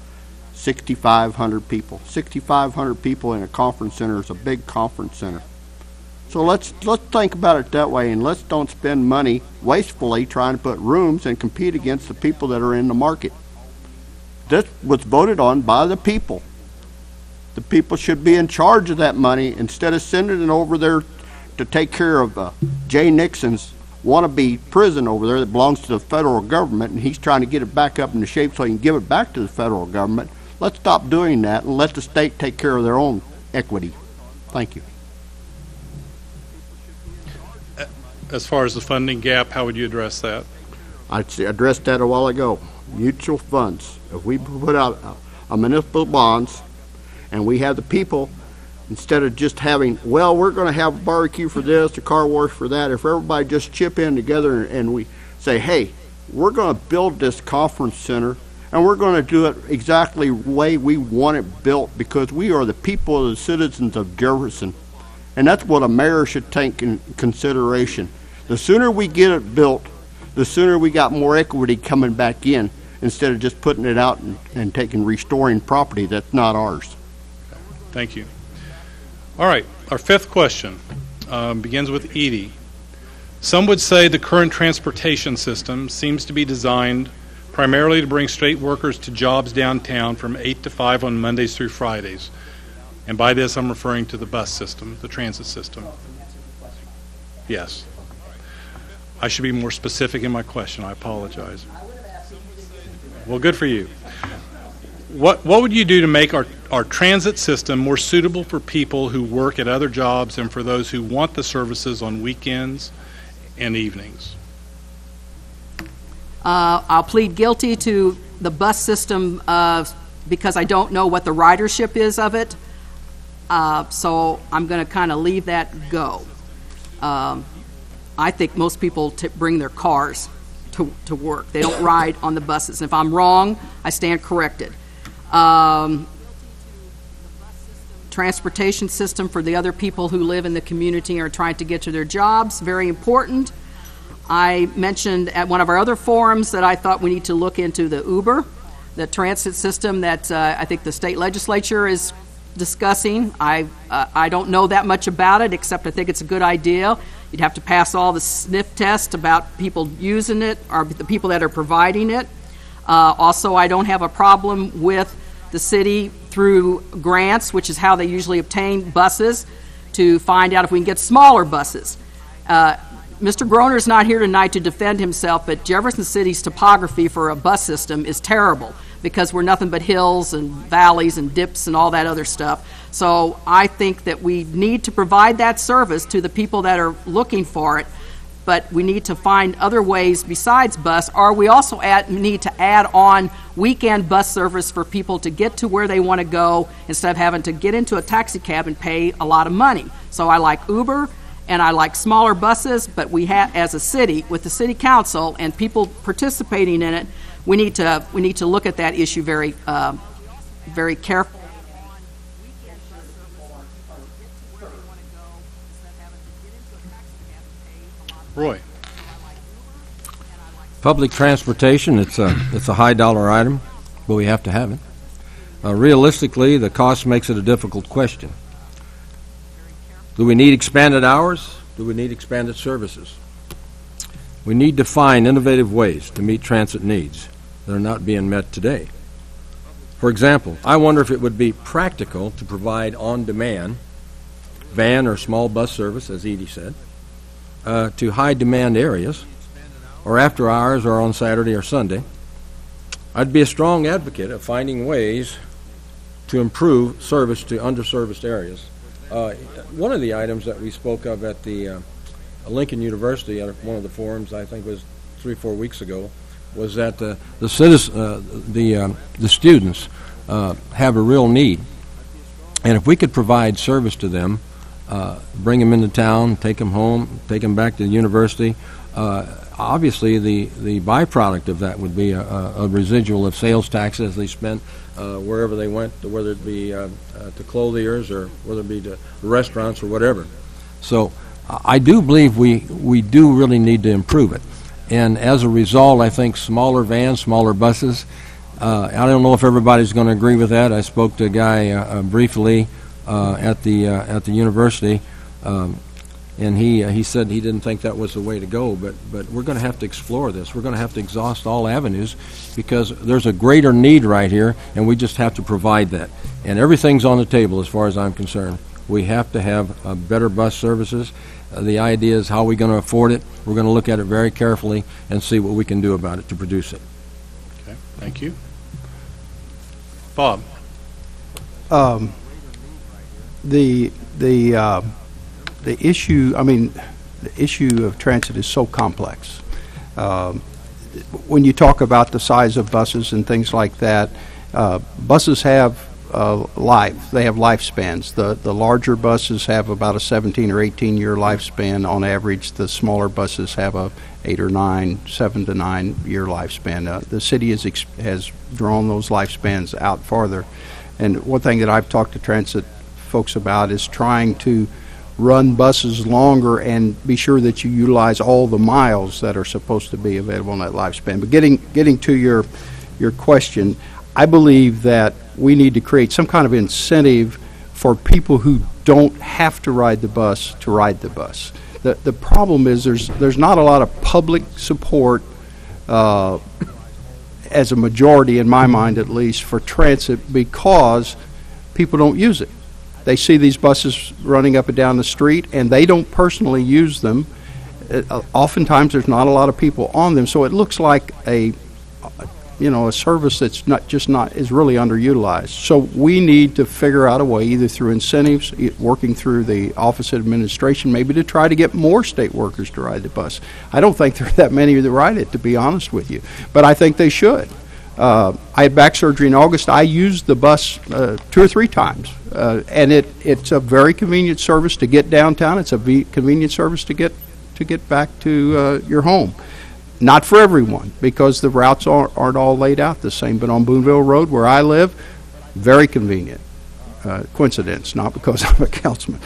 6,500 people. 6,500 people in a conference center is a big conference center. So let's think about it that way, and let's don't spend money wastefully trying to put rooms and compete against the people that are in the market. This was voted on by the people. The people should be in charge of that money instead of sending it over there to take care of Jay Nixon's wannabe prison over there that belongs to the federal government, and he's trying to get it back up into shape so he can give it back to the federal government. Let's stop doing that and let the state take care of their own equity. Thank you. As far as the funding gap, how would you address that? I addressed that a while ago. Mutual funds. If we put out a municipal bonds and we have the people, instead of just having, well, we're going to have a barbecue for this, a car wash for that, if everybody just chip in together and we say, hey, we're going to build this conference center and we're going to do it exactly the way we want it built because we are the people, the citizens of Jefferson. And that's what a mayor should take in consideration. The sooner we get it built, the sooner we got more equity coming back in instead of just putting it out and restoring property that's not ours. Thank you. All right, our fifth question begins with Edie. Some would say the current transportation system seems to be designed primarily to bring state workers to jobs downtown from 8 to 5 on Mondays through Fridays. And by this, I'm referring to the bus system, the transit system. Yes. I should be more specific in my question. I apologize. Well, good for you. What would you do to make our transit system more suitable for people who work at other jobs and for those who want the services on weekends and evenings? I'll plead guilty to the bus system because I don't know what the ridership is of it. So I'm going to kind of leave that go. I think most people bring their cars to work. They don't ride on the buses. And if I'm wrong, I stand corrected. Transportation system for the other people who live in the community and are trying to get to their jobs, very important. I mentioned at one of our other forums that I thought we need to look into the Uber, the transit system that I think the state legislature is discussing. I don't know that much about it, except I think it's a good idea. You'd have to pass all the sniff tests about people using it or the people that are providing it. Also, I don't have a problem with the city through grants, which is how they usually obtain buses, to find out if we can get smaller buses. Mr. Groner's not here tonight to defend himself, but Jefferson City's topography for a bus system is terrible because we're nothing but hills and valleys and dips and all that other stuff. So I think that we need to provide that service to the people that are looking for it. but we need to find other ways besides bus, or we also need to add on weekend bus service for people to get to where they want to go instead of having to get into a taxi cab and pay a lot of money. So I like Uber, and I like smaller buses, but we have, as a city, with the city council and people participating in it, we need to look at that issue very carefully. Roy. Public transportation, it's a high dollar item, but we have to have it. Realistically, the cost makes it a difficult question. Do we need expanded hours? Do we need expanded services? We need to find innovative ways to meet transit needs that are not being met today. For example, I wonder if it would be practical to provide on-demand van or small bus service, as Edie said, to high-demand areas, or after hours or on Saturday or Sunday. I'd be a strong advocate of finding ways to improve service to underserviced areas. One of the items that we spoke of at the Lincoln University at one of the forums, I think it was 3 or 4 weeks ago, was that the students have a real need. And if we could provide service to them, bring them into town, take them home, take them back to the university, obviously the byproduct of that would be a residual of sales taxes they spent wherever they went, whether it be to clothiers or whether it be to restaurants or whatever. So I do believe we do really need to improve it. And as a result, I think smaller vans, smaller buses, I don't know if everybody's going to agree with that. I spoke to a guy briefly at the university, and he said he didn't think that was the way to go, but we're going to have to explore this. We're going to have to exhaust all avenues because there's a greater need right here, and we just have to provide that. And everything's on the table as far as I'm concerned. We have to have better bus services. The idea is how are we going to afford it. We're going to look at it very carefully and see what we can do about it to produce it. Okay, thank you. Bob. The issue, the issue of transit is so complex. When you talk about the size of buses and things like that, buses have life. They have lifespans. The larger buses have about a 17 or 18 year lifespan on average. The smaller buses have a 7 to 9 year lifespan. The city has drawn those lifespans out farther. And one thing that I've talked to transit folks about is trying to run buses longer and be sure that you utilize all the miles that are supposed to be available in that lifespan. But getting to your question, I believe that we need to create some kind of incentive for people who don't have to ride the bus to ride the bus. The problem is there's not a lot of public support as a majority, in my mind at least, for transit because people don't use it. They see these buses running up and down the street, and they don't personally use them. Oftentimes, there's not a lot of people on them, so it looks like a service that's is really underutilized. So we need to figure out a way, either through incentives, working through the Office of Administration, maybe to try to get more state workers to ride the bus. I don't think there are that many that ride it, to be honest with you, but I think they should. I had back surgery in August. I used the bus 2 or 3 times, and it's a very convenient service to get downtown. It's a convenient service to get back to your home. Not for everyone, because the routes aren't all laid out the same, but on Boonville Road, where I live, very convenient. Coincidence, not because I'm a councilman.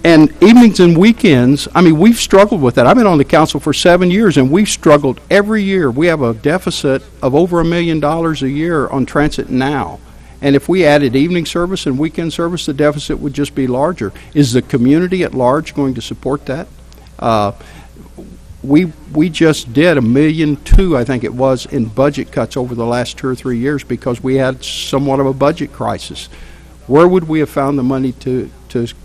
And evenings and weekends, we've struggled with that. I've been on the council for 7 years, and we've struggled every year. We have a deficit of over $1 million a year on transit now. And if we added evening service and weekend service, the deficit would just be larger. Is the community at large going to support that? We just did $1.2 million, I think it was, in budget cuts over the last 2 or 3 years because we had somewhat of a budget crisis. Where would we have found the money to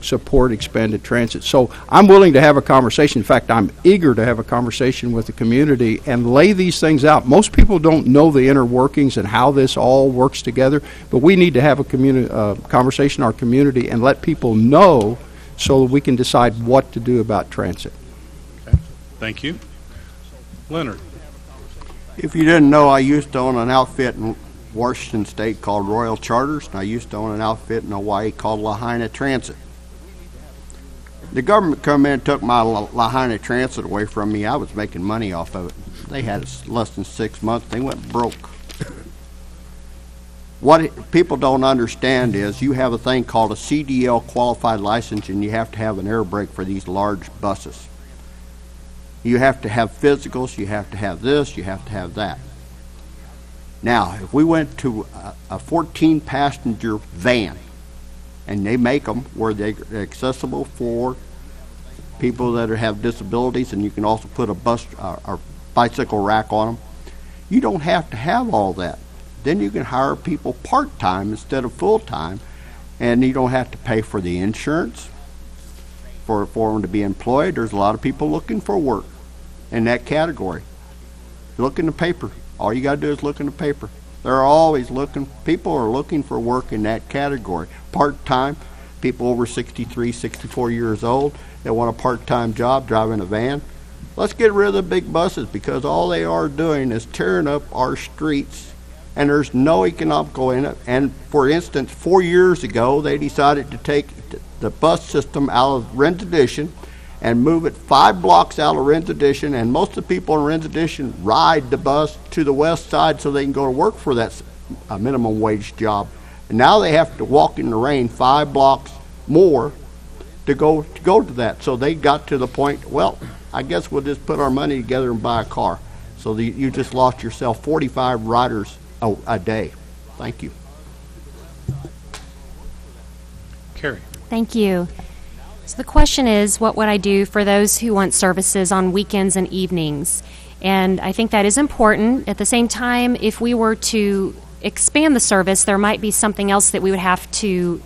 support expanded transit? So I'm willing to have a conversation. In fact, I'm eager to have a conversation with the community and lay these things out. Most people don't know the inner workings and how this all works together, but we need to have a conversation in our community and let people know so that we can decide what to do about transit. Okay. Thank you. Leonard. If you didn't know, I used to own an outfit in Washington State called Royal Charters, and I used to own an outfit in Hawaii called Lahaina Transit. The government come in and took my Lahaina Transit away from me. I was making money off of it. They had it less than 6 months. They went broke. What people don't understand is you have a thing called a CDL qualified license, and you have to have an air brake for these large buses. You have to have physicals, you have to have this, you have to have that. Now, if we went to a 14-passenger van, and they make them where they're accessible for people that have disabilities, and you can also put a bus or bicycle rack on them, you don't have to have all that. Then you can hire people part-time instead of full-time, and you don't have to pay for the insurance for them to be employed. There's a lot of people looking for work in that category. Look in the paper. All you got to do is look in the paper. They're always looking, people are looking for work in that category. Part-time, people over 63, 64 years old that want a part-time job driving a van. Let's get rid of the big buses, because all they are doing is tearing up our streets, and there's no economical in it. And for instance, 4 years ago, they decided to take the bus system out of Ren's Addition and move it 5 blocks out of Ren's Addition, and most of the people in Ren's Addition ride the bus to the west side so they can go to work for that minimum wage job. And now they have to walk in the rain 5 blocks more to go to that. So they got to the point, well, I guess we'll just put our money together and buy a car. So you just lost yourself 45 riders a day. Thank you. Carrie. Thank you. So the question is, what would I do for those who want services on weekends and evenings? And I think that is important. At the same time, if we were to expand the service, there might be something else that we would have to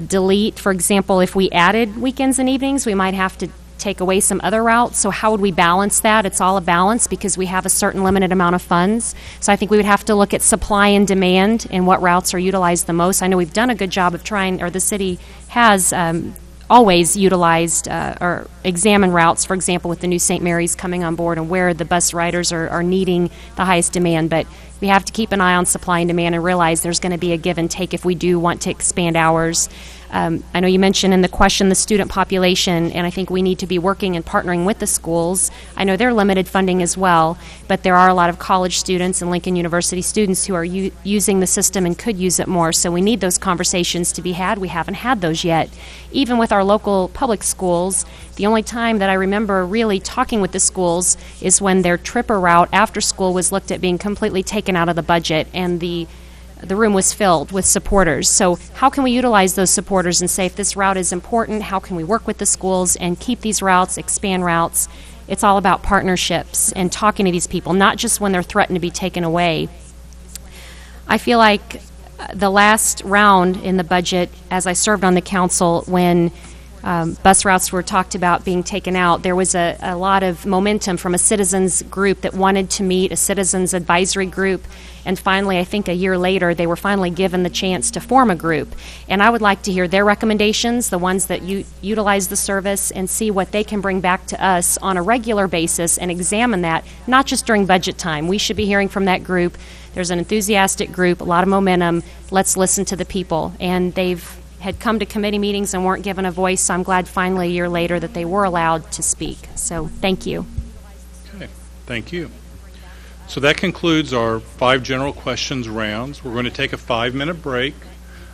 delete. For example, if we added weekends and evenings, we might have to take away some other routes. So how would we balance that? It's all a balance because we have a certain limited amount of funds. So I think we would have to look at supply and demand and what routes are utilized the most. I know we've done a good job of trying, or the city has always utilized or examined routes, for example, with the new St. Mary's coming on board and where the bus riders are needing the highest demand. But we have to keep an eye on supply and demand and realize there's going to be a give and take if we do want to expand hours. I know you mentioned in the question the student population, and I think we need to be working and partnering with the schools. I know they're limited funding as well, but there are a lot of college students and Lincoln University students who are using the system and could use it more, so we need those conversations to be had. We haven't had those yet. Even with our local public schools, the only time that I remember really talking with the schools is when their tripper route after school was looked at being completely taken out of the budget, and the room was filled with supporters. So how can we utilize those supporters and say, if this route is important, how can we work with the schools and keep these routes, expand routes? It's all about partnerships and talking to these people, not just when they're threatened to be taken away. I feel like the last round in the budget, as I served on the council, when bus routes were talked about being taken out, there was a lot of momentum from a citizens group that wanted to meet, a citizens advisory group, and finally, I think a year later, they were finally given the chance to form a group. And I would like to hear their recommendations, the ones that utilize the service, and see what they can bring back to us on a regular basis and examine that, not just during budget time. We should be hearing from that group. There's an enthusiastic group, a lot of momentum. Let's listen to the people. And had come to committee meetings and weren't given a voice, so I'm glad finally a year later that they were allowed to speak. So thank you. Okay, thank you. So that concludes our 5 general questions rounds. We're going to take a 5-minute break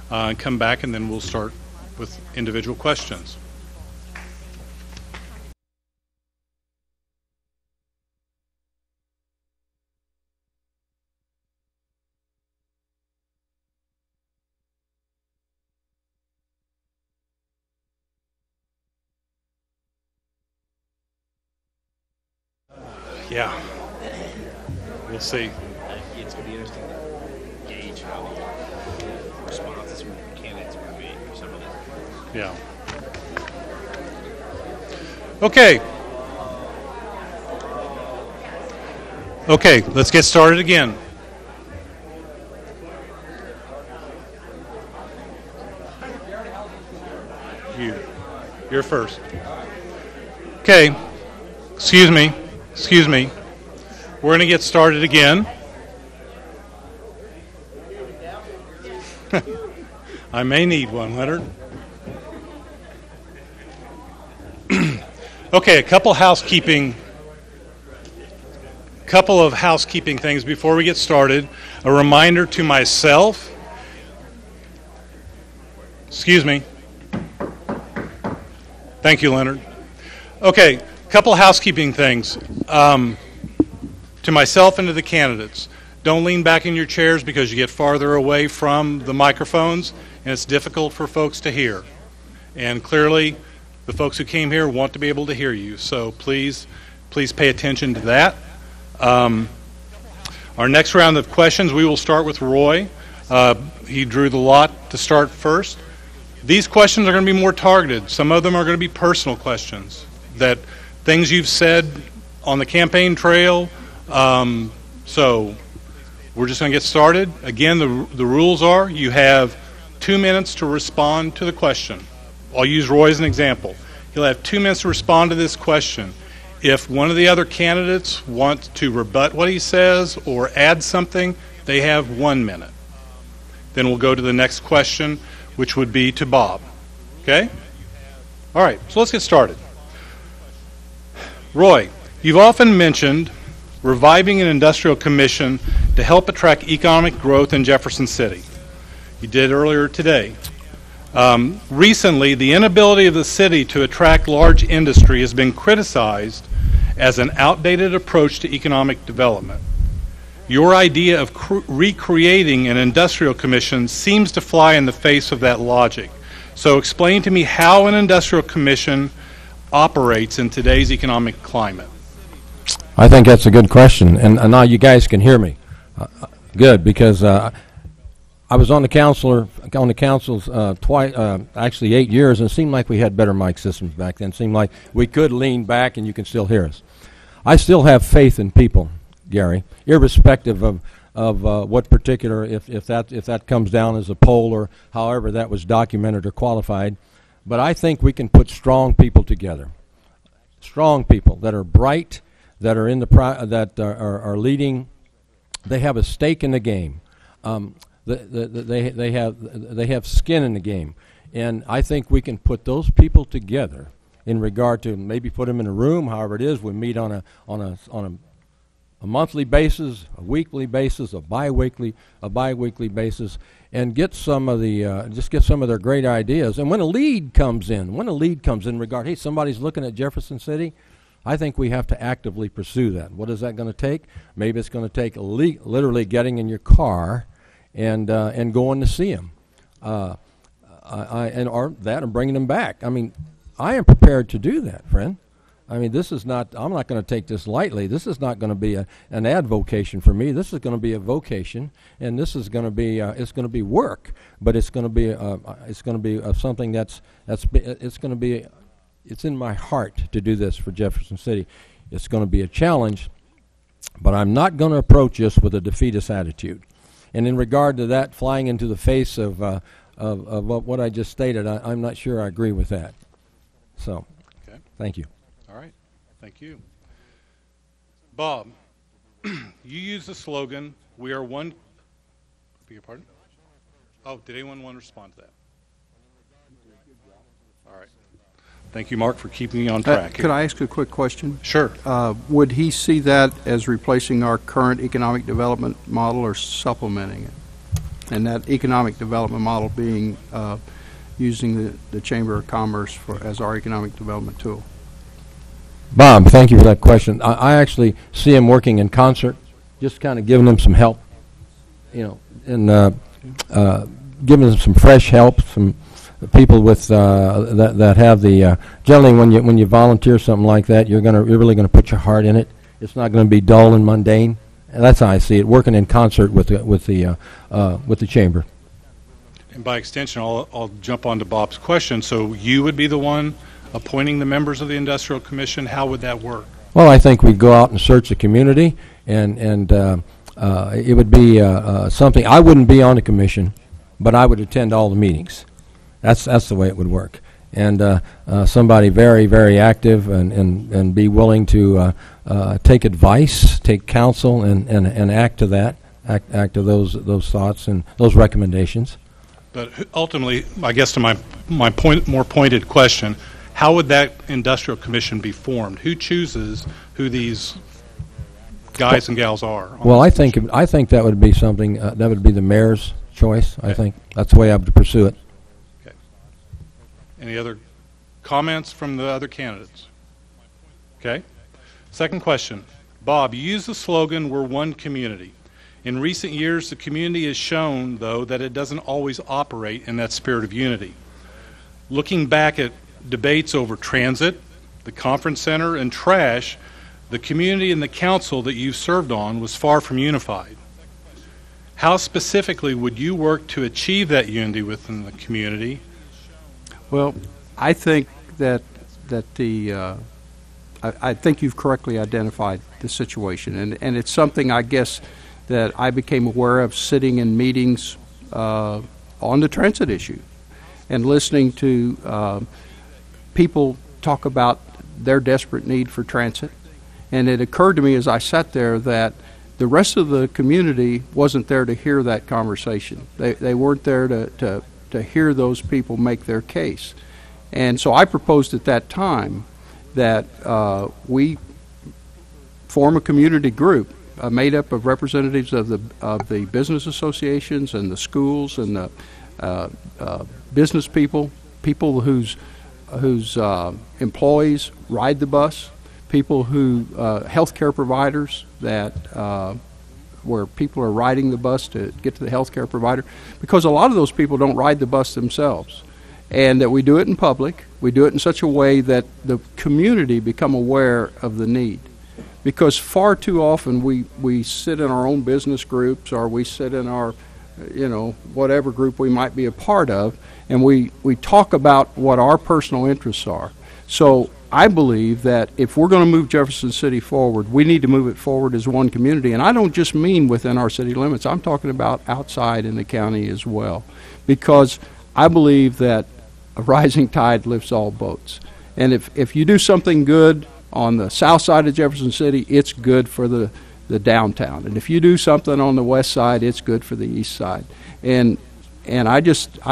and come back, and then we'll start with individual questions. Yeah. We'll see. It's going to be interesting to gauge how the responses from the candidates will be for some of them. Yeah. Okay. Okay, let's get started again. You're first. Okay. Excuse me. We're going to get started again. I may need one, Leonard. Okay, a couple of housekeeping things before we get started. A reminder to myself. Excuse me. Thank you, Leonard. Okay, a couple of housekeeping things. To myself and to the candidates. Don't lean back in your chairs because you get farther away from the microphones and it's difficult for folks to hear. And clearly, the folks who came here want to be able to hear you. So please pay attention to that. Our next round of questions, we will start with Roy. He drew the lot to start first. These questions are going to be more targeted. Some of them are going to be personal questions, that things you've said on the campaign trail. So we're just going to get started. Again, the rules are you have 2 minutes to respond to the question. I'll use Roy as an example. He'll have 2 minutes to respond to this question. If one of the other candidates wants to rebut what he says or add something, they have 1 minute. Then we'll go to the next question, which would be to Bob. Okay? All right, so let's get started. Roy, you've often mentioned reviving an industrial commission to help attract economic growth in Jefferson City. You did earlier today. Recently, the inability of the city to attract large industry has been criticized as an outdated approach to economic development. Your idea of recreating an industrial commission seems to fly in the face of that logic. So explain to me how an industrial commission operates in today's economic climate. I think that's a good question, and now you guys can hear me. Good, because I was on the council's actually 8 years, and it seemed like we had better mic systems back then. It seemed like we could lean back and you can still hear us. I still have faith in people, Gary, irrespective of what particular, if that comes down as a poll or however that was documented or qualified. But I think we can put strong people together, strong people that are bright, that are in the are leading. They have a stake in the game. They have skin in the game, and I think we can put those people together in regard to maybe put them in a room, however it is. We meet on a monthly basis, a weekly basis, a biweekly basis, and get some of the get some of their great ideas. And when a lead comes in regard, hey, somebody's looking at Jefferson City, I think we have to actively pursue that. What is that going to take? Maybe it's going to take literally getting in your car and going to see them, or bringing them back. I mean, I am prepared to do that, friend. I mean, this is not. I'm not going to take this lightly. This is not going to be an advocation for me. This is going to be a vocation, and this is going to be it's going to be work, but it's going to be something it's in my heart to do this for Jefferson City. It's going to be a challenge, but I'm not going to approach this with a defeatist attitude. And in regard to that, flying into the face of what I just stated, I'm not sure I agree with that. So, okay. Thank you. All right. Thank you. Bob, you use the slogan, "We are one." Beg your pardon? Oh, did anyone want to respond to that? All right. Thank you, Mark, for keeping me on track. Could I ask a quick question? Sure. Would he see that as replacing our current economic development model or supplementing it? And that economic development model being using the Chamber of Commerce as our economic development tool? Bob, thank you for that question. I actually see him working in concert, just kind of giving them some help, and giving them some fresh help, some people with that have the generally when you volunteer something like that, you're really gonna put your heart in it. It's not going to be dull and mundane. And that's how I see it, working in concert with the chamber. And by extension, I'll jump on to Bob's question. So you would be the one appointing the members of the Industrial Commission. How would that work? Well, I think we'd go out and search the community, and it would be something. I wouldn't be on the commission, but I would attend all the meetings. That's the way it would work. and somebody very, very active and be willing to take advice, take counsel, and act to that, act to those thoughts and those recommendations. But ultimately, I guess to my more pointed question, how would that industrial commission be formed? Who chooses who these guys and gals are? Well, I think that would be something that would be the mayor's choice. I think that's the way I would pursue it. Okay. Any other comments from the other candidates? Okay. Second question. Bob, you used the slogan, "We're one community." In recent years, the community has shown, though, that it doesn't always operate in that spirit of unity. Looking back at debates over transit, the conference center, and trash, the community and the council that you served on was far from unified. How specifically would you work to achieve that unity within the community? Well, I think that I think you've correctly identified the situation, and it's something, I guess, that I became aware of sitting in meetings on the transit issue and listening to people talk about their desperate need for transit. And it occurred to me as I sat there that the rest of the community wasn't there to hear that conversation. They weren't there to hear those people make their case. And so I proposed at that time that we form a community group made up of representatives of the business associations and the schools and the business people whose employees ride the bus, people who healthcare providers that where people are riding the bus to get to the healthcare provider, because a lot of those people don't ride the bus themselves, and that we do it in public. We do it in such a way that the community become aware of the need. Because far too often we sit in our own business groups, or we sit in our, whatever group we might be a part of, and we talk about what our personal interests are. So I believe that if we're going to move Jefferson City forward, we need to move it forward as one community. And I don't just mean within our city limits. I'm talking about outside in the county as well. Because I believe that a rising tide lifts all boats. And if you do something good on the south side of Jefferson City, it's good for the downtown. And if you do something on the west side, it's good for the east side. And I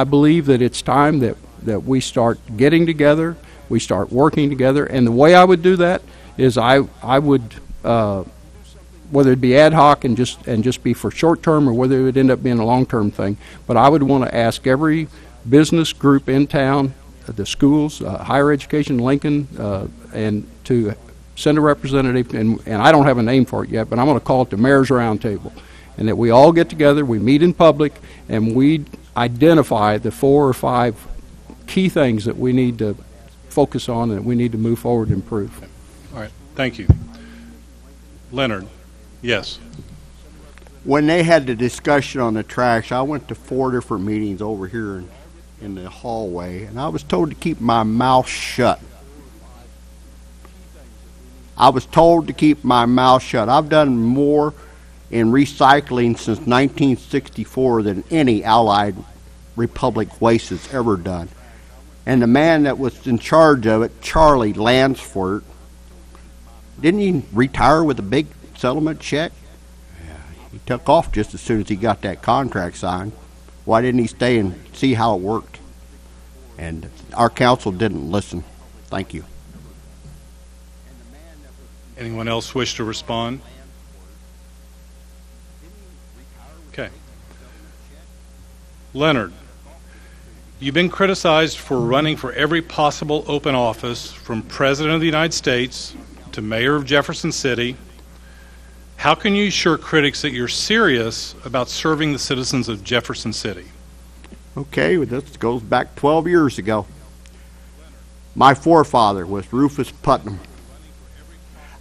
believe that it's time that we start getting together, we start working together. And the way I would do that is I would, whether it be ad hoc and just be for short term, or whether it would end up being a long term thing, but I would want to ask every business group in town, the schools, higher education, Lincoln, and to send a representative, and I don't have a name for it yet, but I'm going to call it the Mayor's Roundtable, and that we all get together, we meet in public, and we identify the 4 or 5 key things that we need to focus on and that we need to move forward and improve. All right, thank you. Leonard, yes. When they had the discussion on the trash, I went to 4 different meetings over here in the hallway, and I was told to keep my mouth shut. I was told to keep my mouth shut. I've done more in recycling since 1964 than any Allied Republic waste has ever done. And the man that was in charge of it, Charlie Lansford, didn't he retire with a big settlement check? Yeah, he took off just as soon as he got that contract signed. Why didn't he stay and see how it worked? And our council didn't listen. Thank you. Anyone else wish to respond? Okay. Leonard, you've been criticized for running for every possible open office, from President of the United States to Mayor of Jefferson City. How can you assure critics that you're serious about serving the citizens of Jefferson City? Okay, well, this goes back 12 years ago. My forefather was Rufus Putnam.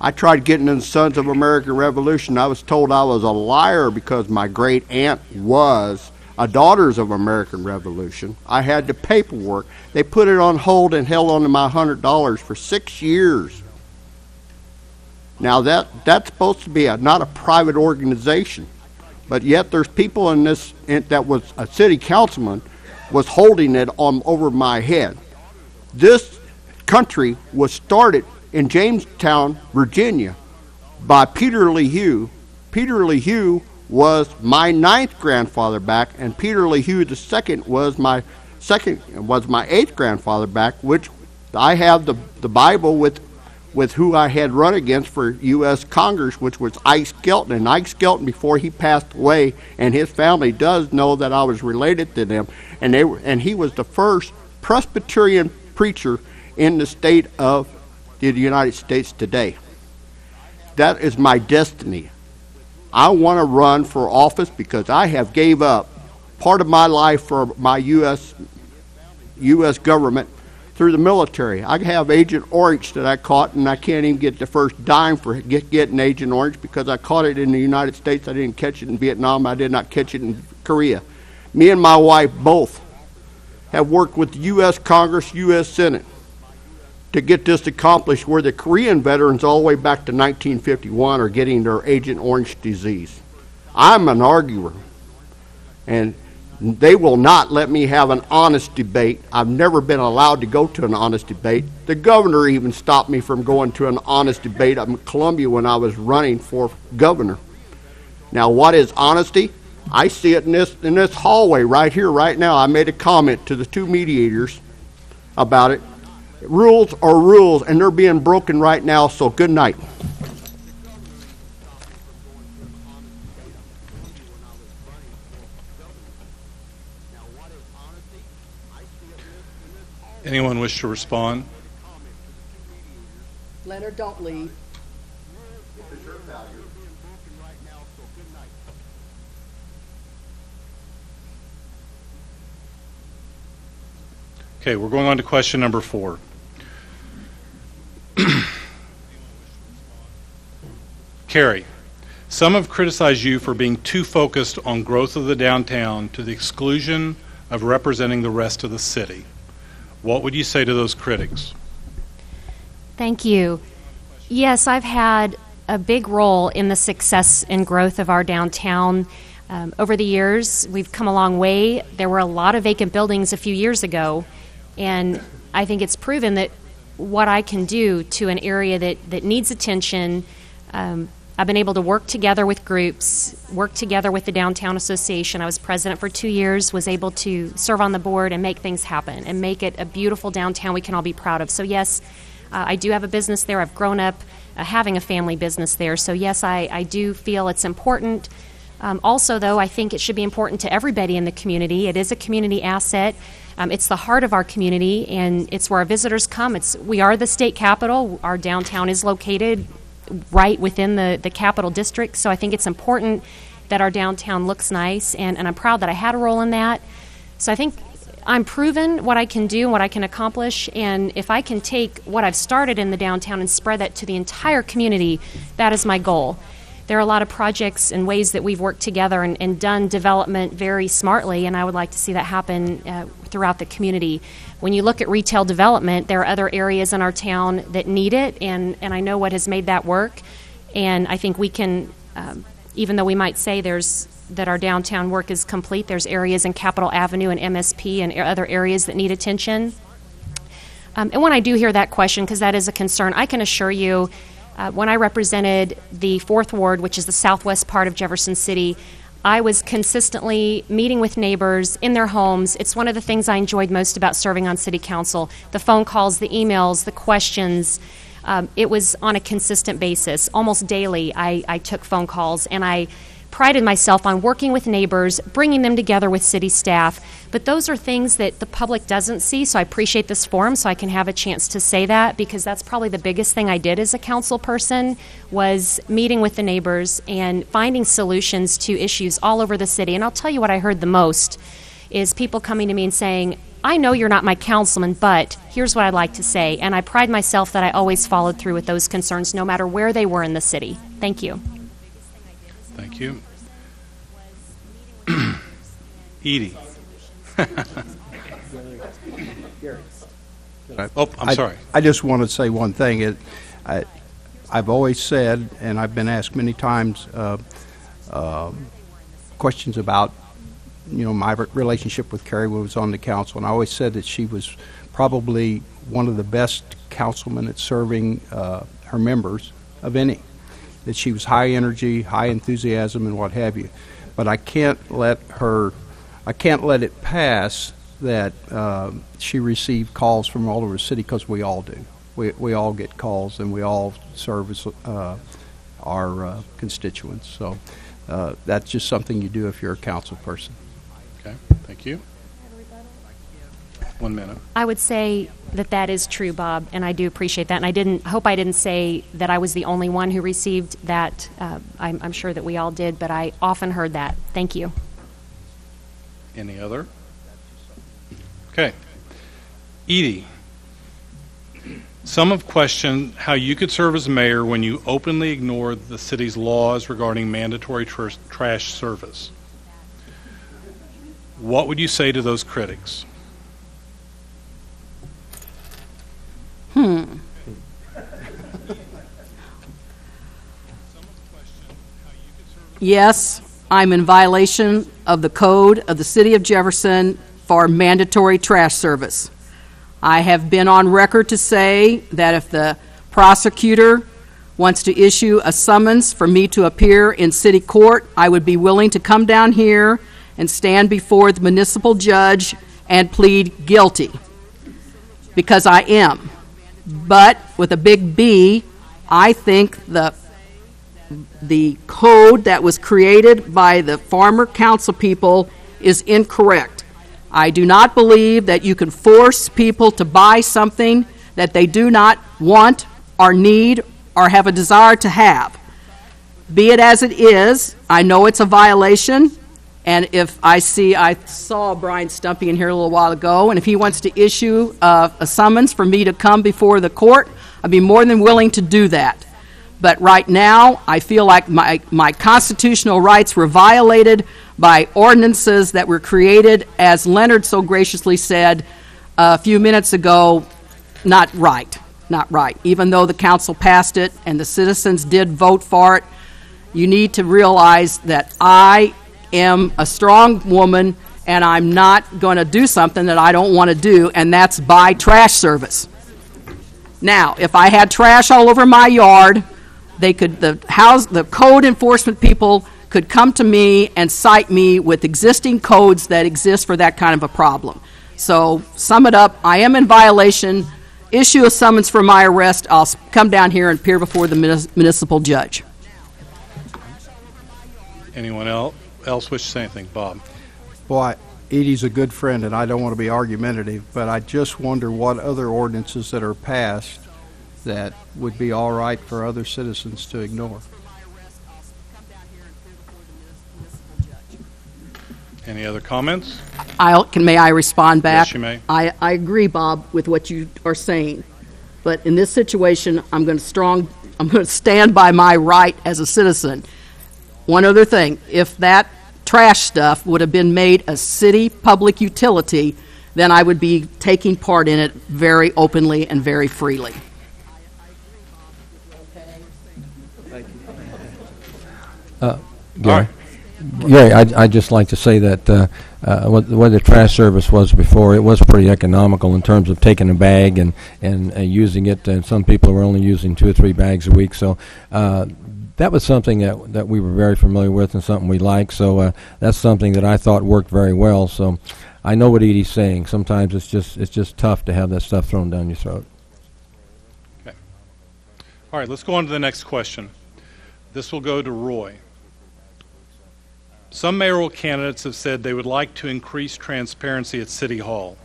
I tried getting in the Sons of American Revolution. I was told I was a liar because my great aunt was a Daughters of American Revolution. I had the paperwork. They put it on hold and held on to my $100 for 6 years. Now that's supposed to be not a private organization, but yet there's people in this that was a city councilman was holding it on over my head. This country was started in Jamestown, Virginia, by Peter Lee Hugh. Peter Lee Hugh was my 9th grandfather back, and Peter Lee Hugh II was my 8th grandfather back, which I have the Bible with who I had run against for U.S. Congress, which was Ike Skelton. And Ike Skelton, before he passed away, and his family does know that I was related to them, and he was the first Presbyterian preacher in the state of the United States today. That is my destiny. I want to run for office because I have gave up part of my life for my U.S. government through the military. I have Agent Orange that I caught, and I can't even get the first dime for getting Agent Orange because I caught it in the United States. I didn't catch it in Vietnam. I did not catch it in Korea. Me and my wife both have worked with the U.S. Congress, U.S. Senate to get this accomplished, where the Korean veterans all the way back to 1951 are getting their Agent Orange disease. I'm an arguer, and they will not let me have an honest debate. I've never been allowed to go to an honest debate. The governor even stopped me from going to an honest debate up in Columbia when I was running for governor. Now, what is honesty? I see it in this hallway right here, right now. I made a comment to the 2 mediators about it. Rules are rules, and they're being broken right now, so good night. Anyone wish to respond? Leonard, don't leave. Okay, we're going on to question number 4. Carrie, some have criticized you for being too focused on growth of the downtown to the exclusion of representing the rest of the city. What would you say to those critics? Thank you. Yes, I've had a big role in the success and growth of our downtown. Over the years, we've come a long way. There were a lot of vacant buildings a few years ago, and I think it's proven that what I can do to an area that needs attention. I've been able to work together with groups, work together with the Downtown Association. I was president for 2 years, was able to serve on the board and make things happen and make it a beautiful downtown we can all be proud of. So yes, I do have a business there. I've grown up having a family business there. So yes, I do feel it's important. Also, though, I think it should be important to everybody in the community. It is a community asset. It's the heart of our community, and it's where our visitors come. We are the state capital. Our downtown is located right within the capital district, so I think it's important that our downtown looks nice, and I'm proud that I had a role in that. So I think I'm proven what I can do and what I can accomplish, and if I can take what I've started in the downtown and spread that to the entire community, that is my goal. There are a lot of projects and ways that we've worked together and done development very smartly, and I would like to see that happen throughout the community. When you look at retail development, there are other areas in our town that need it, and I know what has made that work. And I think we can, even though we might say that our downtown work is complete, there's areas in Capitol Avenue and MSP and other areas that need attention. And when I do hear that question, because that is a concern, I can assure you, when I represented the 4th Ward, which is the southwest part of Jefferson City, I was consistently meeting with neighbors in their homes. It's one of the things I enjoyed most about serving on city council. The phone calls, the emails, the questions. It was on a consistent basis. Almost daily I took phone calls, and I prided myself on working with neighbors, bringing them together with city staff. But those are things that the public doesn't see, so I appreciate this forum so I can have a chance to say that, because that's probably the biggest thing I did as a council person, was meeting with the neighbors and finding solutions to issues all over the city. And I'll tell you what I heard the most is people coming to me and saying, I know you're not my councilman, but here's what I'd like to say. And I pride myself that I always followed through with those concerns, no matter where they were in the city. Thank you. Thank you. Edie. Oh, I'm sorry. I just want to say one thing. I've always said, and I've been asked many times, questions about my relationship with Carrie was on the council, and I always said that she was probably one of the best councilmen at serving her members of any. That she was high energy, high enthusiasm, and what have you. But I can't let it pass that she received calls from all over the city, because we all do. We all get calls, and we all service our constituents. So that's just something you do if you're a council person. Okay, thank you. 1 minute. I would say that that is true, Bob, and I do appreciate that. And I hope I didn't say that I was the only one who received that. I'm sure that we all did, but I often heard that. Thank you. Any other? Okay. Edie, some have questioned how you could serve as mayor when you openly ignored the city's laws regarding mandatory trash service. What would you say to those critics? Yes, I'm in violation of the code of the City of Jefferson for mandatory trash service. I have been on record to say that if the prosecutor wants to issue a summons for me to appear in city court, I would be willing to come down here and stand before the municipal judge and plead guilty, because I am. But with a big B, I think the code that was created by the former council people is incorrect. I do not believe that you can force people to buy something that they do not want or need or have a desire to have. Be it as it is, I know it's a violation, and if I saw Brian Stumpy in here a little while ago, and if he wants to issue a summons for me to come before the court, I'd be more than willing to do that. But right now, I feel like my constitutional rights were violated by ordinances that were created, as Leonard so graciously said a few minutes ago, not right. Even though the council passed it and the citizens did vote for it, you need to realize that I am a strong woman, and I'm not going to do something that I don't want to do, and that's buy trash service. Now, if I had trash all over my yard, the code enforcement people could come to me and cite me with existing codes that exist for that kind of a problem. So, sum it up, I am in violation. Issue a summons for my arrest. I'll come down here and appear before the municipal judge. Anyone else wish to say anything? Bob? Boy, Edie's a good friend, and I don't want to be argumentative, but I just wonder what other ordinances that are passed that would be all right for other citizens to ignore. Any other comments? May I respond back? Yes, you may. I agree, Bob, with what you are saying, but in this situation, I'm going to stand by my right as a citizen. One other thing, if that trash stuff would have been made a city public utility, then I would be taking part in it very openly and very freely. Gary. Gary, I'd just like to say that what the trash service was before, it was pretty economical in terms of taking a bag and using it, and some people were only using 2 or 3 bags a week. So that was something that we were very familiar with and something we liked. So that's something that I thought worked very well. So I know what Edie's saying. Sometimes it's just tough to have that stuff thrown down your throat. Okay. All right, let's go on to the next question. This will go to Roy. Some mayoral candidates have said they would like to increase transparency at City Hall.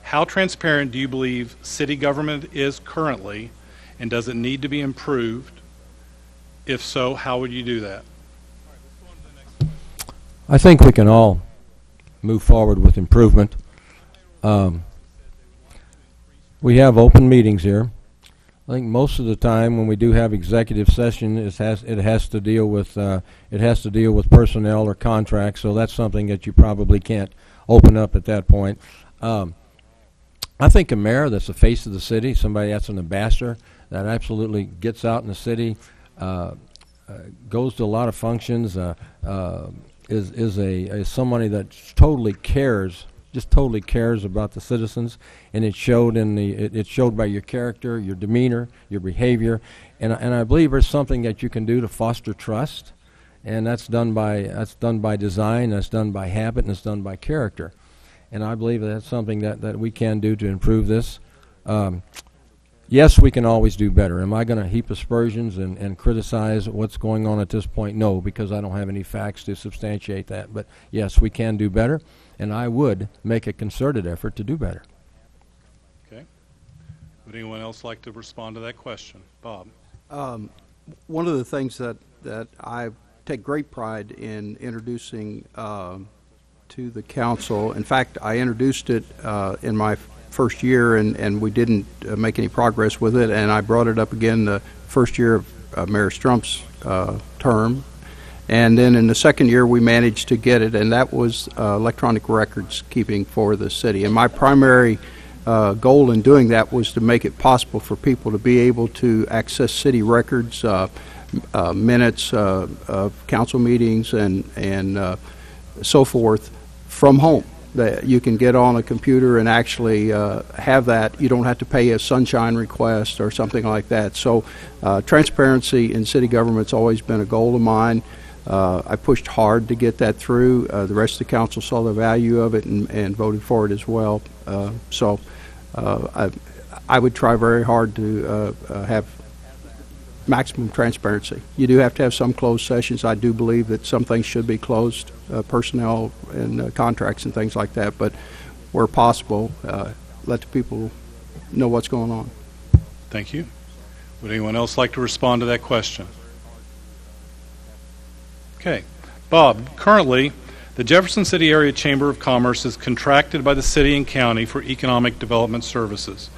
How transparent do you believe city government is currently, and does it need to be improved? If so, how would you do that? I think we can all move forward with improvement. We have open meetings here. I think most of the time when we do have executive session, it has to deal with personnel or contracts. So that's something that you probably can't open up at that point. I think a mayor that's the face of the city, somebody that's an ambassador, that absolutely gets out in the city, goes to a lot of functions, is somebody that totally cares, just totally cares about the citizens, and it showed it showed by your character, your demeanor, your behavior, and I believe there's something that you can do to foster trust, and that's done by design, that's done by habit, and it's done by character, and I believe that's something that we can do to improve this. Yes, we can always do better. Am I going to heap aspersions and criticize what's going on at this point? No, because I don't have any facts to substantiate that. But yes, we can do better, and I would make a concerted effort to do better. Okay. Would anyone else like to respond to that question? Bob? One of the things that I take great pride in introducing to the council, in fact, I introduced it in my first year, and we didn't make any progress with it, and I brought it up again the first year of Mayor Strump's term, and then in the second year we managed to get it, and that was electronic records keeping for the city. And my primary goal in doing that was to make it possible for people to be able to access city records, minutes of council meetings, and so forth from home. That you can get on a computer and actually have that. You don't have to pay a sunshine request or something like that. So transparency in city government's always been a goal of mine. I pushed hard to get that through. The rest of the council saw the value of it and voted for it as well. So I would try very hard to have maximum transparency. You do have to have some closed sessions. I do believe that some things should be closed, personnel and contracts and things like that, but where possible, let the people know what's going on. Thank you. Would anyone else like to respond to that question? Okay. Bob, currently, the Jefferson City Area Chamber of Commerce is contracted by the city and county for economic development services.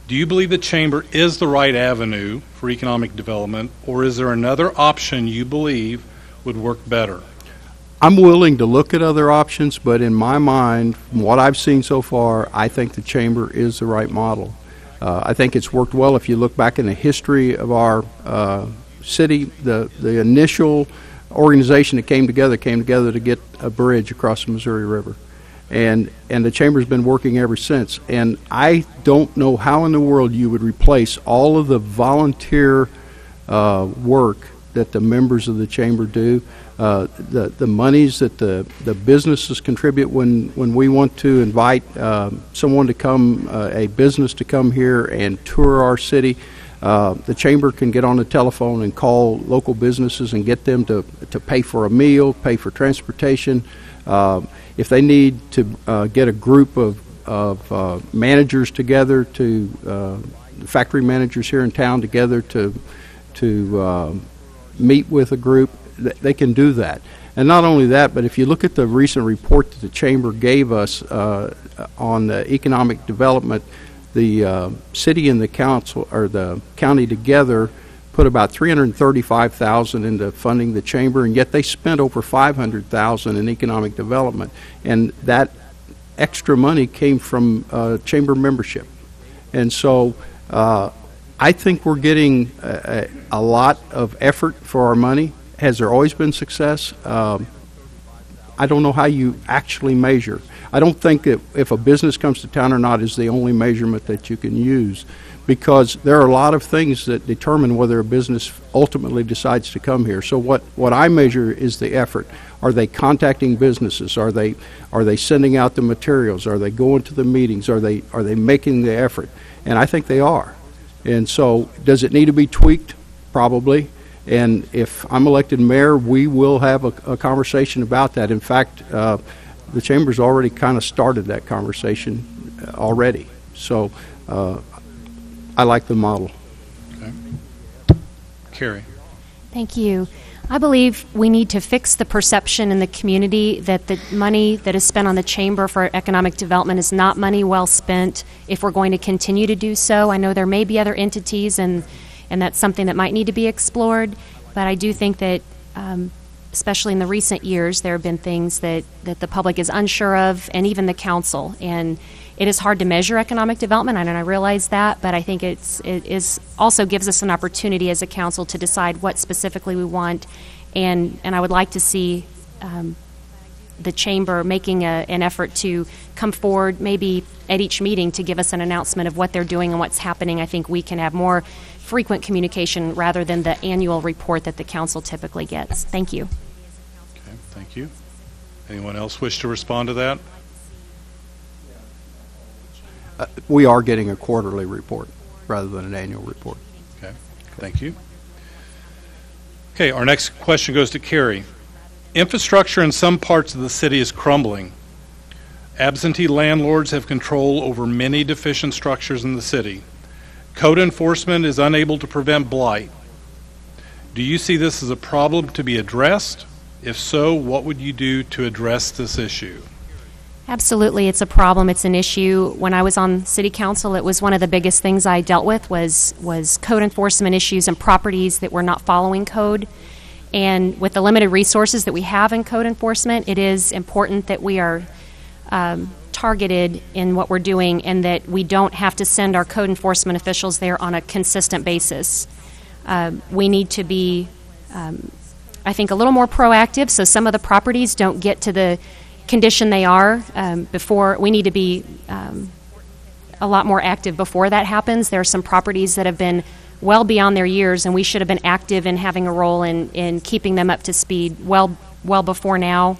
Do you believe the Chamber is the right avenue for economic development, or is there another option you believe would work better? I'm willing to look at other options, but in my mind, from what I've seen so far, I think the Chamber is the right model. I think it's worked well. If you look back in the history of our city, the initial organization that came together to get a bridge across the Missouri River. And the Chamber's been working ever since. And I don't know how in the world you would replace all of the volunteer work that the members of the Chamber do, the monies that the businesses contribute when we want to invite someone to come, a business to come here and tour our city. The Chamber can get on the telephone and call local businesses and get them to pay for a meal, pay for transportation. If they need to get a group of managers together, factory managers here in town together to meet with a group, they can do that. And not only that, but if you look at the recent report that the Chamber gave us on the economic development, the city and the council, or the county together, put about $335,000 into funding the Chamber, and yet they spent over $500,000 in economic development, and that extra money came from Chamber membership. And so I think we're getting a lot of effort for our money. Has there always been success? I don't know how you actually measure. I don't think that if a business comes to town or not is the only measurement that you can use, because there are a lot of things that determine whether a business ultimately decides to come here. So what I measure is the effort. Are they contacting businesses? Are they sending out the materials? Are they going to the meetings? Are they making the effort? And I think they are. And so does it need to be tweaked? Probably. And if I'm elected mayor, we will have a conversation about that. In fact, the Chamber's already kind of started that conversation already. So I like the model. Okay. Carrie. Thank you. I believe we need to fix the perception in the community that the money that is spent on the Chamber for economic development is not money well spent if we're going to continue to do so. I know there may be other entities, and that's something that might need to be explored, but I do think that especially in the recent years, there have been things that the public is unsure of, and even the council. And it is hard to measure economic development, and I realize that, but I think it is also gives us an opportunity as a council to decide what specifically we want, and I would like to see the chamber making an effort to come forward maybe at each meeting to give us an announcement of what they're doing and what's happening. I think we can have more frequent communication rather than the annual report that the council typically gets. Thank you. Okay, thank you. Anyone else wish to respond to that? We are getting a quarterly report rather than an annual report. Okay, thank you. Okay, our next question goes to Carrie. Infrastructure in some parts of the city is crumbling. Absentee landlords have control over many deficient structures in the city. Code enforcement is unable to prevent blight. Do you see this as a problem to be addressed? If so, what would you do to address this issue? Absolutely, it's a problem. It's an issue. When I was on city council, it was one of the biggest things I dealt with was code enforcement issues and properties that were not following code. And with the limited resources that we have in code enforcement, it is important that we are targeted in what we're doing and that we don't have to send our code enforcement officials there on a consistent basis. We need to be, I think, a little more proactive so some of the properties don't get to the condition they are before. We need to be a lot more active before that happens. There are some properties that have been well beyond their years, and we should have been active in having a role in keeping them up to speed well before now.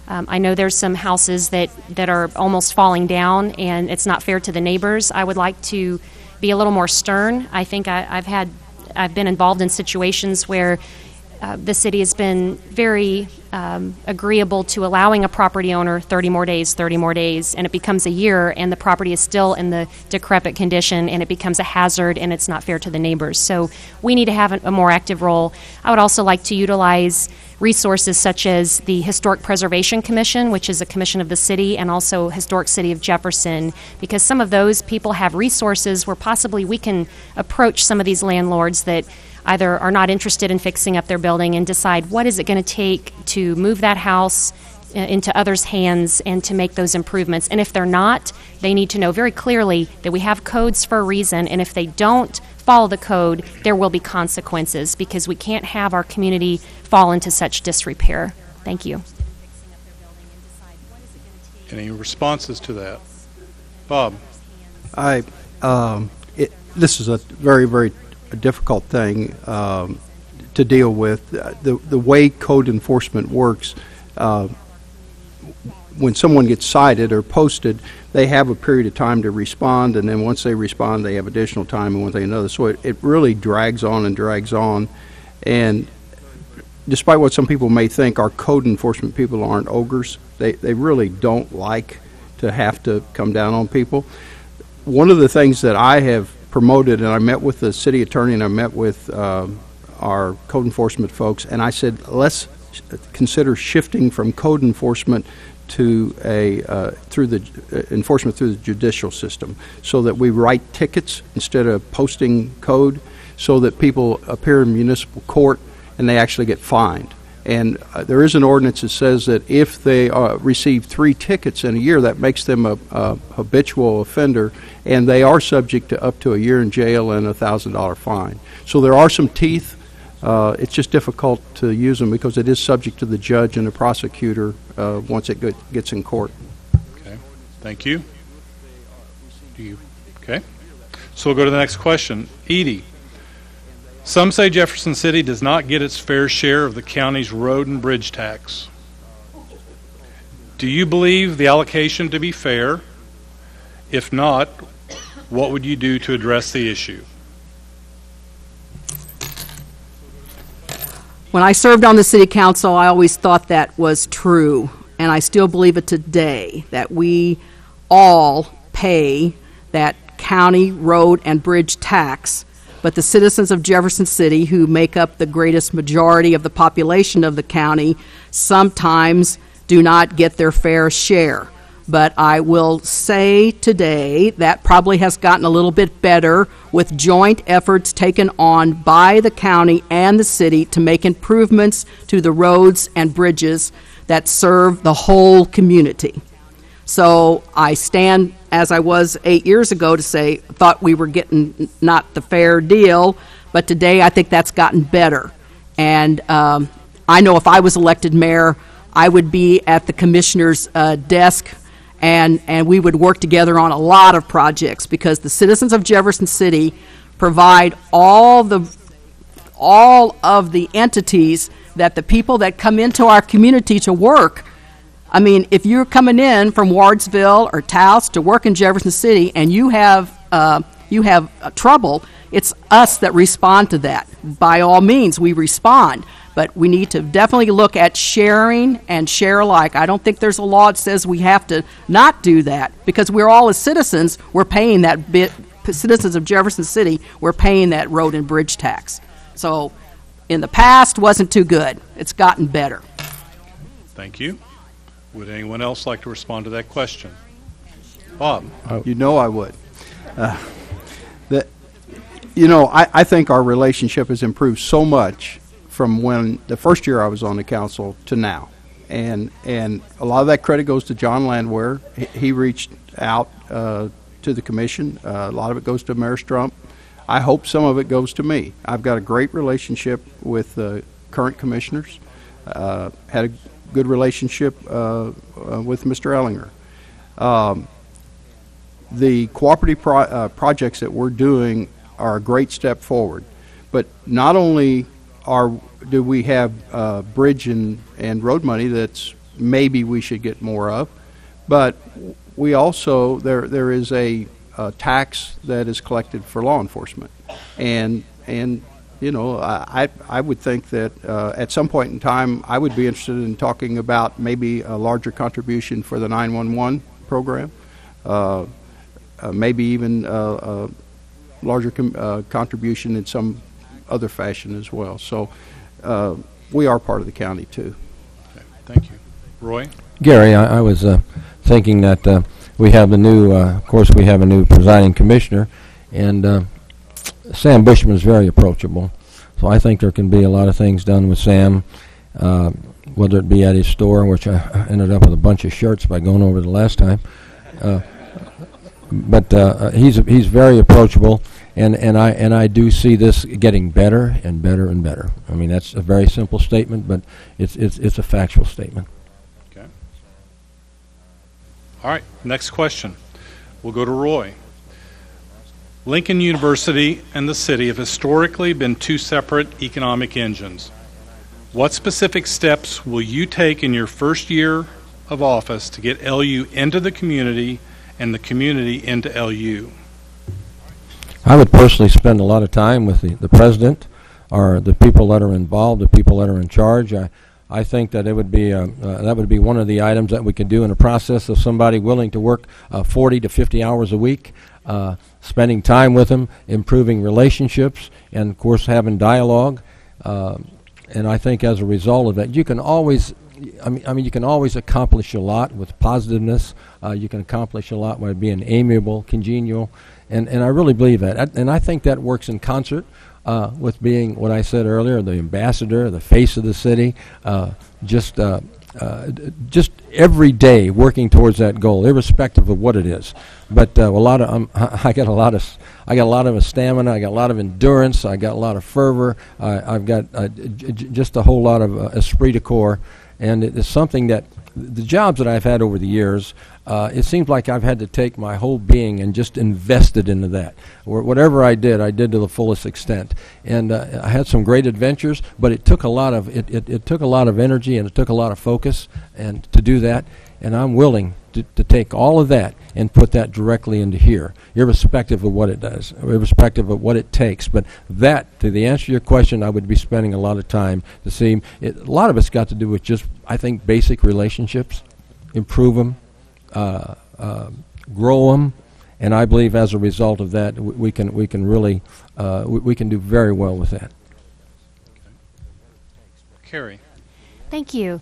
I know there's some houses that are almost falling down, and it's not fair to the neighbors. I would like to be a little more stern. I think I've been involved in situations where the city has been very agreeable to allowing a property owner 30 more days, and it becomes a year, and the property is still in the decrepit condition, and it becomes a hazard, and it's not fair to the neighbors. So we need to have a more active role. I would also like to utilize resources such as the Historic Preservation Commission, which is a commission of the city, and also Historic City of Jefferson, because some of those people have resources where possibly we can approach some of these landlords that either are not interested in fixing up their building and decide what is it going to take to move that house into others' hands and to make those improvements. And if they're not, they need to know very clearly that we have codes for a reason, and if they don't follow the code, there will be consequences, because we can't have our community fall into such disrepair. Thank you. Any responses to that? Bob? This is a very, very difficult thing to deal with. The way code enforcement works, when someone gets cited or posted, they have a period of time to respond, and then once they respond, they have additional time and one thing or another. So it really drags on and drags on. And despite what some people may think, our code enforcement people aren't ogres. They really don't like to have to come down on people. One of the things that I have promoted, and I met with the city attorney and I met with our code enforcement folks, and I said, let's consider shifting from code enforcement to through the enforcement through the judicial system, so that we write tickets instead of posting code, so that people appear in municipal court and they actually get fined. And there is an ordinance that says that if they receive 3 tickets in a year, that makes them a habitual offender, and they are subject to up to a year in jail and a $1,000 fine. So there are some teeth. It's just difficult to use them because it is subject to the judge and the prosecutor once it gets in court. Okay, thank you. Okay, so we'll go to the next question. Edie. Some say Jefferson City does not get its fair share of the county's road and bridge tax. Do you believe the allocation to be fair? If not, what would you do to address the issue? When I served on the city council, I always thought that was true, and I still believe it today, that we all pay that county road and bridge tax. But the citizens of Jefferson City, who make up the greatest majority of the population of the county, sometimes do not get their fair share. But I will say today that probably has gotten a little bit better with joint efforts taken on by the county and the city to make improvements to the roads and bridges that serve the whole community. So I stand, as I was 8 years ago, to say, thought we were getting not the fair deal, but today I think that's gotten better. And I know if I was elected mayor, I would be at the commissioner's desk, and we would work together on a lot of projects, because the citizens of Jefferson City provide all of the entities that the people that come into our community to work. I mean, if you're coming in from Wardsville or Taos to work in Jefferson City and you have trouble, it's us that respond to that. By all means, we respond, but we need to definitely look at sharing and share alike. I don't think there's a law that says we have to not do that, because we're all, as citizens, we're paying that bit. Citizens of Jefferson City, we're paying that road and bridge tax. So in the past, wasn't too good. It's gotten better. Thank you. Would anyone else like to respond to that question? Bob? You know I would. I think our relationship has improved so much from when the first year I was on the council to now. And a lot of that credit goes to John Landwehr. He reached out to the commission. A lot of it goes to Mayor Strump. I hope some of it goes to me. I've got a great relationship with the current commissioners. Had a good relationship with Mr. Ellinger. The cooperative projects that we're doing are a great step forward. But not only do we have bridge and road money that's maybe we should get more of, but we also, there is a tax that is collected for law enforcement. And I would think that at some point in time, I would be interested in talking about maybe a larger contribution for the 911 program, maybe even a larger contribution in some other fashion as well. So we are part of the county too. Okay, thank you. Roy? Gary, I was thinking that we have a new, of course, we have a new presiding commissioner, and Sam Bushman is very approachable. So I think there can be a lot of things done with Sam, whether it be at his store, which I ended up with a bunch of shirts by going over the last time. But he's very approachable, and I do see this getting better and better and better. I mean, that's a very simple statement, but it's a factual statement. Okay. All right, next question. We'll go to Roy. Lincoln University and the city have historically been two separate economic engines. What specific steps will you take in your first year of office to get LU into the community and the community into LU? I would personally spend a lot of time with the president, or the people that are involved, the people that are in charge. I think that it would be that would be one of the items that we could do in a process of somebody willing to work 40 to 50 hours a week, spending time with them, improving relationships, and of course having dialogue. And I think as a result of that, you can always, you can always accomplish a lot with positiveness. You can accomplish a lot by being amiable, congenial, and I really believe that. And I think that works in concert with being what I said earlier, the ambassador, the face of the city, just every day working towards that goal, irrespective of what it is. But a lot of I got a lot of stamina. I got a lot of endurance. I got a lot of fervor. I've got just a whole lot of esprit de corps, and it is something that the jobs that I've had over the years, it seems like I've had to take my whole being and just invest it into that. Whatever I did to the fullest extent. And I had some great adventures, but it took a lot of it took a lot of energy, and it took a lot of focus and to do that. And I'm willing to take all of that and put that directly into here, irrespective of what it does, irrespective of what it takes. But that, to the answer to your question, I would be spending a lot of time to see. A lot of it's got to do with just, I think, basic relationships, improve them, grow them, and I believe as a result of that, we can really we can do very well with that. Carrie. Thank you.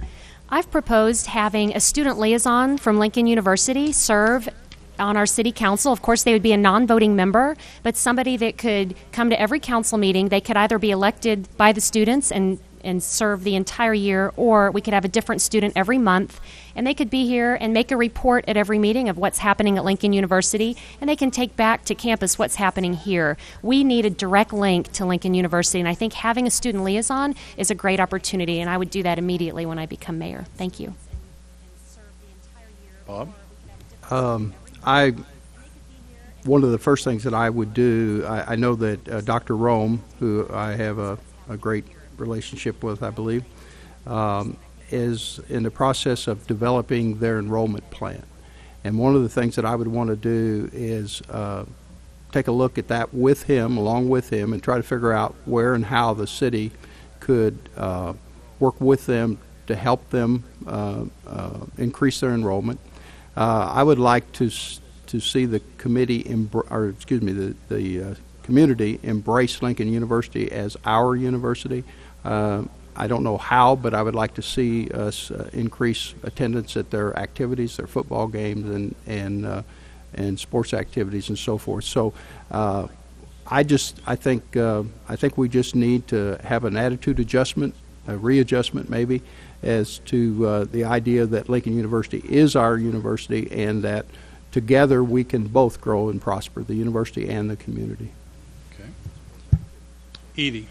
I've proposed having a student liaison from Lincoln University serve on our city council. Of course, they would be a non-voting member, but somebody that could come to every council meeting. They could either be elected by the students and and serve the entire year, or we could have a different student every month, and they could be here and make a report at every meeting of what's happening at Lincoln University, and they can take back to campus what's happening here. We need a direct link to Lincoln University, and I think having a student liaison is a great opportunity, and I would do that immediately when I become mayor. Thank you. Bob? One of the first things that I would do, I know that Dr. Rome, who I have a great relationship with, I believe, is in the process of developing their enrollment plan. And one of the things that I would want to do is take a look at that with him, along with him, and try to figure out where and how the city could work with them to help them increase their enrollment. I would like to see the committee, the community embrace Lincoln University as our university. I don't know how, but I would like to see us increase attendance at their activities, their football games, and sports activities and so forth. So I think we just need to have an attitude adjustment, a readjustment maybe, as to the idea that Lincoln University is our university, and that together we can both grow and prosper, the university and the community. Okay. Edie.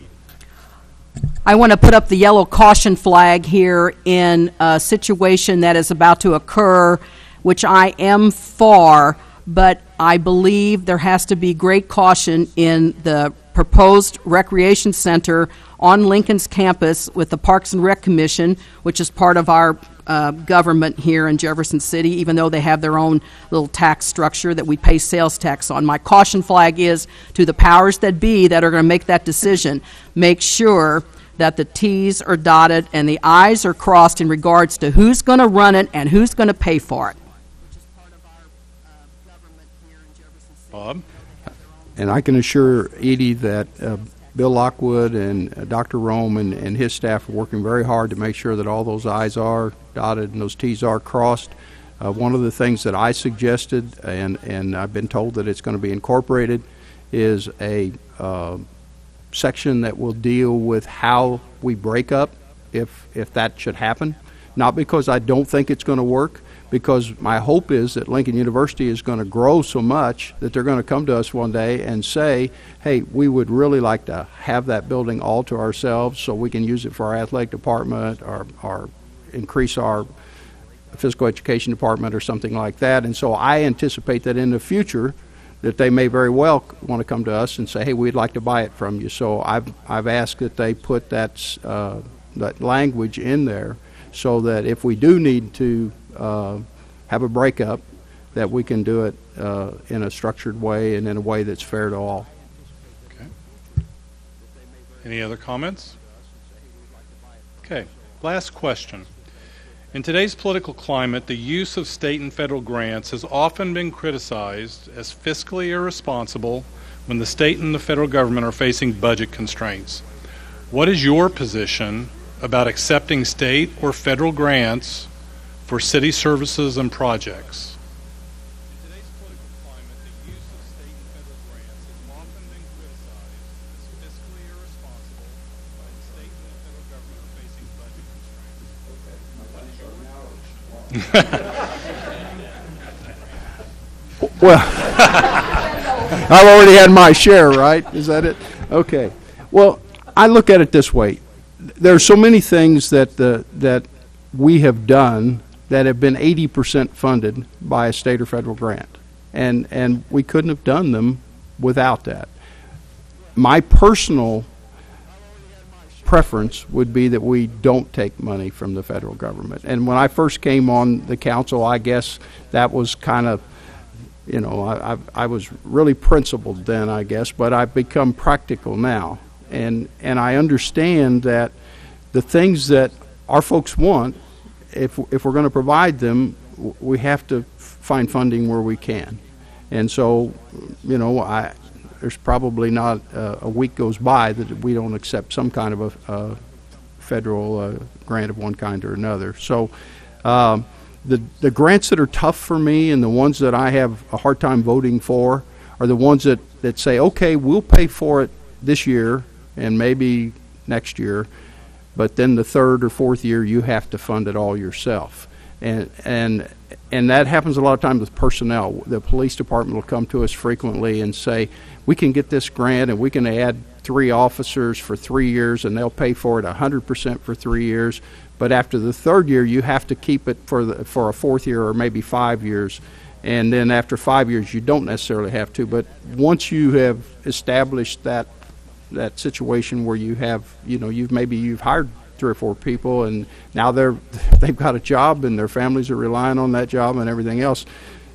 I want to put up the yellow caution flag here in a situation that is about to occur, which I am for, but I believe there has to be great caution in the proposed recreation center on Lincoln's campus with the Parks and Rec Commission, which is part of our government here in Jefferson City, even though they have their own little tax structure that we pay sales tax on. My caution flag is to the powers that be that are going to make that decision. Make sure that the T's are dotted and the I's are crossed in regards to who's going to run it and who's going to pay for it. Bob? And I can assure Edie that Bill Lockwood and Dr. Rome and his staff are working very hard to make sure that all those I's are dotted and those T's are crossed. One of the things that I suggested, and I've been told that it's going to be incorporated, is a section that will deal with how we break up if that should happen. Not because I don't think it's going to work, because my hope is that Lincoln University is going to grow so much that they're going to come to us one day and say, hey, we would really like to have that building all to ourselves so we can use it for our athletic department or increase our physical education department or something like that. And so I anticipate that in the future that they may very well want to come to us and say, hey, we'd like to buy it from you. So I've asked that they put that language in there so that if we do need to have a breakup, that we can do it in a structured way and in a way that's fair to all. Okay. Any other comments? Okay. Last question. In today's political climate, the use of state and federal grants has often been criticized as fiscally irresponsible when the state and the federal government are facing budget constraints. What is your position about accepting state or federal grants for city services and projects? In today's political climate, the use of state and federal grants has often been criticized as fiscally irresponsible when the state and the federal government are facing budget constraints. Well, I've already had my share, right? Is that it? Okay. Well, I look at it this way. There are so many things that we have done that have been 80% funded by a state or federal grant, and we couldn't have done them without that. My personal preference would be that we don't take money from the federal government. And when I first came on the council, I guess that was kind of, I was really principled then, I guess, but I've become practical now. And I understand that the things that our folks want, if we're going to provide them, we have to find funding where we can. And so, there's probably not a week goes by that we don't accept some kind of a federal grant of one kind or another. So the grants that are tough for me and the ones that I have a hard time voting for are the ones that say, okay, we'll pay for it this year and maybe next year, but then the third or fourth year you have to fund it all yourself. And that happens a lot of times with personnel. The police department will come to us frequently and say, we can get this grant and we can add 3 officers for 3 years, and they'll pay for it 100% for 3 years. But after the third year, you have to keep it for a fourth year or maybe 5 years. And then after 5 years, you don't necessarily have to. But once you have established that situation where you have, you've hired 3 or 4 people, and now they've got a job and their families are relying on that job and everything else.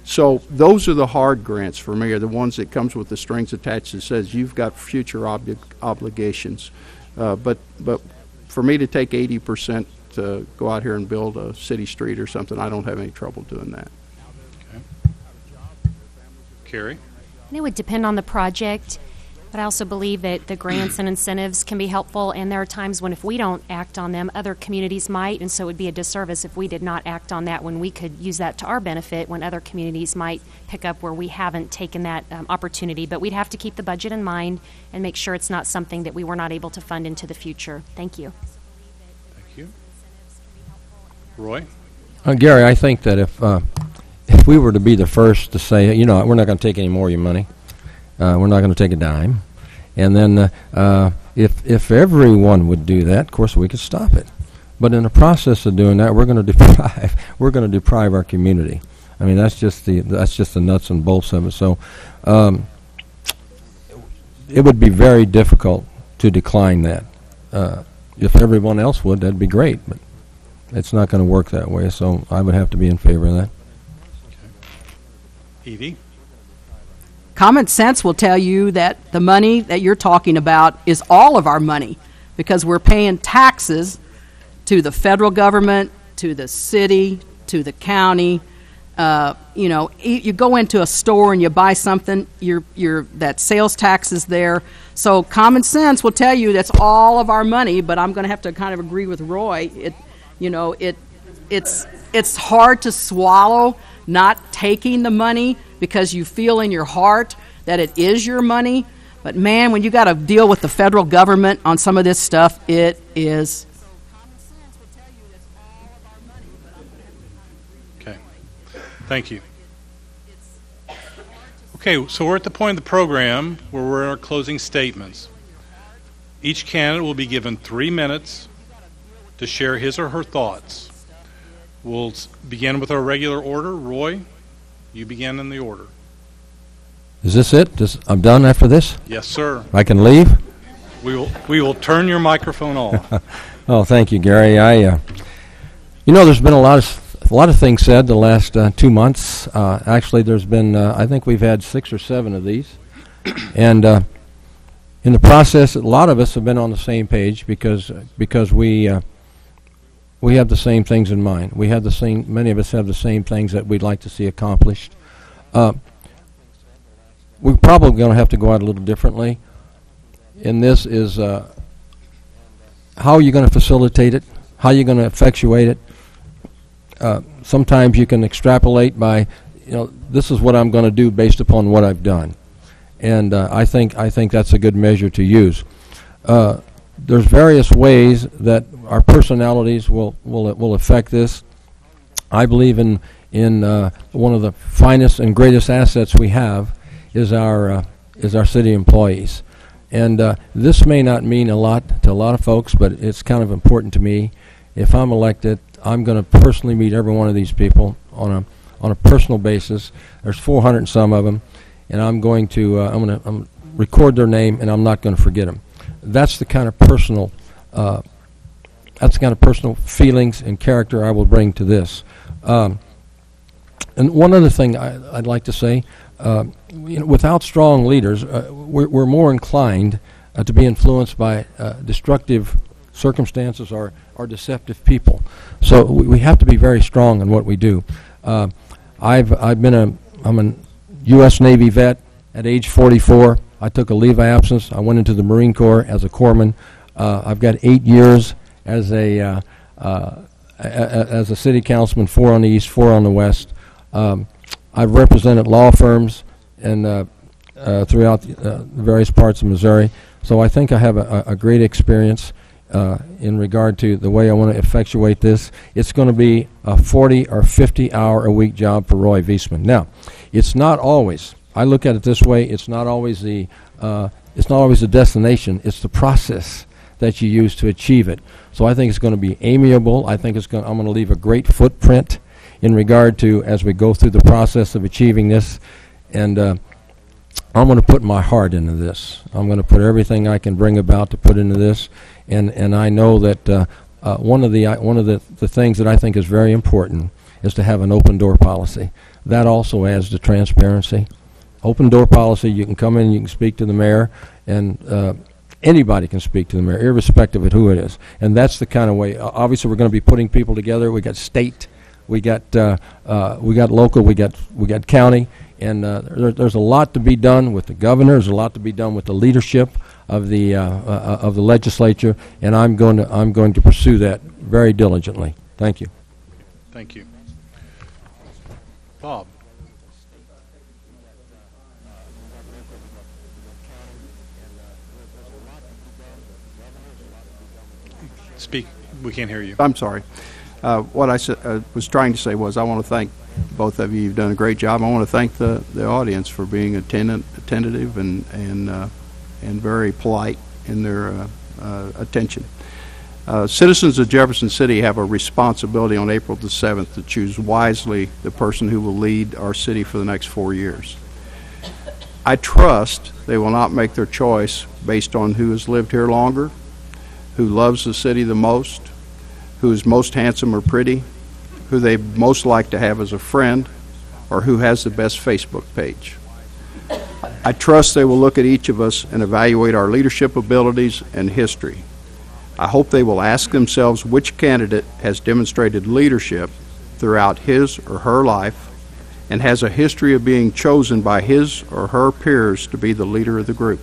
So those are the hard grants for me, are the ones that comes with the strings attached that says you've got future obligations. But for me to take 80% to go out here and build a city street or something, I don't have any trouble doing that. Okay. Carrie? And it would depend on the project, but I also believe that the grants and incentives can be helpful, and there are times when if we don't act on them, other communities might, and so it would be a disservice if we did not act on that when we could use that to our benefit when other communities might pick up where we haven't taken that opportunity. But we'd have to keep the budget in mind and make sure it's not something that we were not able to fund into the future. Thank you. Thank you. Roy? Gary, I think that if we were to be the first to say, we're not going to take any more of your money, we're not going to take a dime, and then if everyone would do that, of course we could stop it. But in the process of doing that, we're going to deprive our community. I mean, that's just the nuts and bolts of it. So it would be very difficult to decline that. If everyone else would, that'd be great, but it's not going to work that way. So I would have to be in favor of that. Okay. Edie? Common sense will tell you that the money that you're talking about is all of our money, because we're paying taxes to the federal government, to the city, to the county. You go into a store and you buy something, that sales tax is there. So common sense will tell you that's all of our money, but I'm going to have to kind of agree with Roy. It's hard to swallow not taking the money because you feel in your heart that it is your money. But man, when you got to deal with the federal government on some of this stuff, it is. Okay. Thank you. Okay, so we're at the point of the program where we're in our closing statements. Each candidate will be given 3 minutes to share his or her thoughts. We'll begin with our regular order. Roy, you begin in the order. Is this it? I'm done after this? Yes, sir. I can leave? We will turn your microphone off. Oh, thank you, Gary. There's been a lot of things said the last 2 months. Actually, there's been I think we've had 6 or 7 of these, and in the process, a lot of us have been on the same page because we have the same things in mind. Many of us have the same things that we'd like to see accomplished. We're probably going to have to go out a little differently. And this is how are you going to facilitate it? How are you going to effectuate it? Sometimes you can extrapolate by, this is what I'm going to do based upon what I've done. And I think that's a good measure to use. There's various ways that our personalities will affect this. I believe in one of the finest and greatest assets we have is our city employees, and this may not mean a lot to a lot of folks, but it's kind of important to me. If I'm elected, I'm going to personally meet every one of these people on a personal basis. There's 400 and some of them, and I'm going to record their name, and I'm not going to forget them. That's the kind of personal feelings and character I will bring to this. And one other thing I'd like to say, without strong leaders, we're more inclined to be influenced by destructive circumstances or deceptive people. So we have to be very strong in what we do. I'm a U.S. Navy vet. At age 44, I took a leave of absence. I went into the Marine Corps as a corpsman. I've got 8 years as a city councilman, 4 on the east, 4 on the west. I've represented law firms and throughout the various parts of Missouri. So I think I have a great experience. in regard to the way I want to effectuate this, it's going to be a 40 or 50 hour a week job for Roy Wiesman. Now, it's not always. I look at it this way: it's not always the destination; it's the process that you use to achieve it. So I think it's going to be amiable. I think I'm going to leave a great footprint in regard to as we go through the process of achieving this, and I'm going to put my heart into this. I'm going to put everything I can bring about to put into this, and I know that one of the things that I think is very important is to have an open door policy. That also adds to transparency. Open door policy, you can come in, you can speak to the mayor, and anybody can speak to the mayor, irrespective of who it is. And that's the kind of way. Obviously, we're going to be putting people together. We got state, we got local, we got county, and there's a lot to be done with the governor. There's a lot to be done with the leadership of the legislature, and I'm going to pursue that very diligently. Thank you. Thank you. Bob. Speak. We can't hear you. I'm sorry. What I was trying to say was I want to thank both of you. You've done a great job. I want to thank the audience for being attentive and very polite in their attention. Citizens of Jefferson City have a responsibility on April the 7th to choose wisely the person who will lead our city for the next 4 years. I trust they will not make their choice based on who has lived here longer, who loves the city the most, who is most handsome or pretty, who they most like to have as a friend, or who has the best Facebook page. I trust they will look at each of us and evaluate our leadership abilities and history. I hope they will ask themselves which candidate has demonstrated leadership throughout his or her life and has a history of being chosen by his or her peers to be the leader of the group.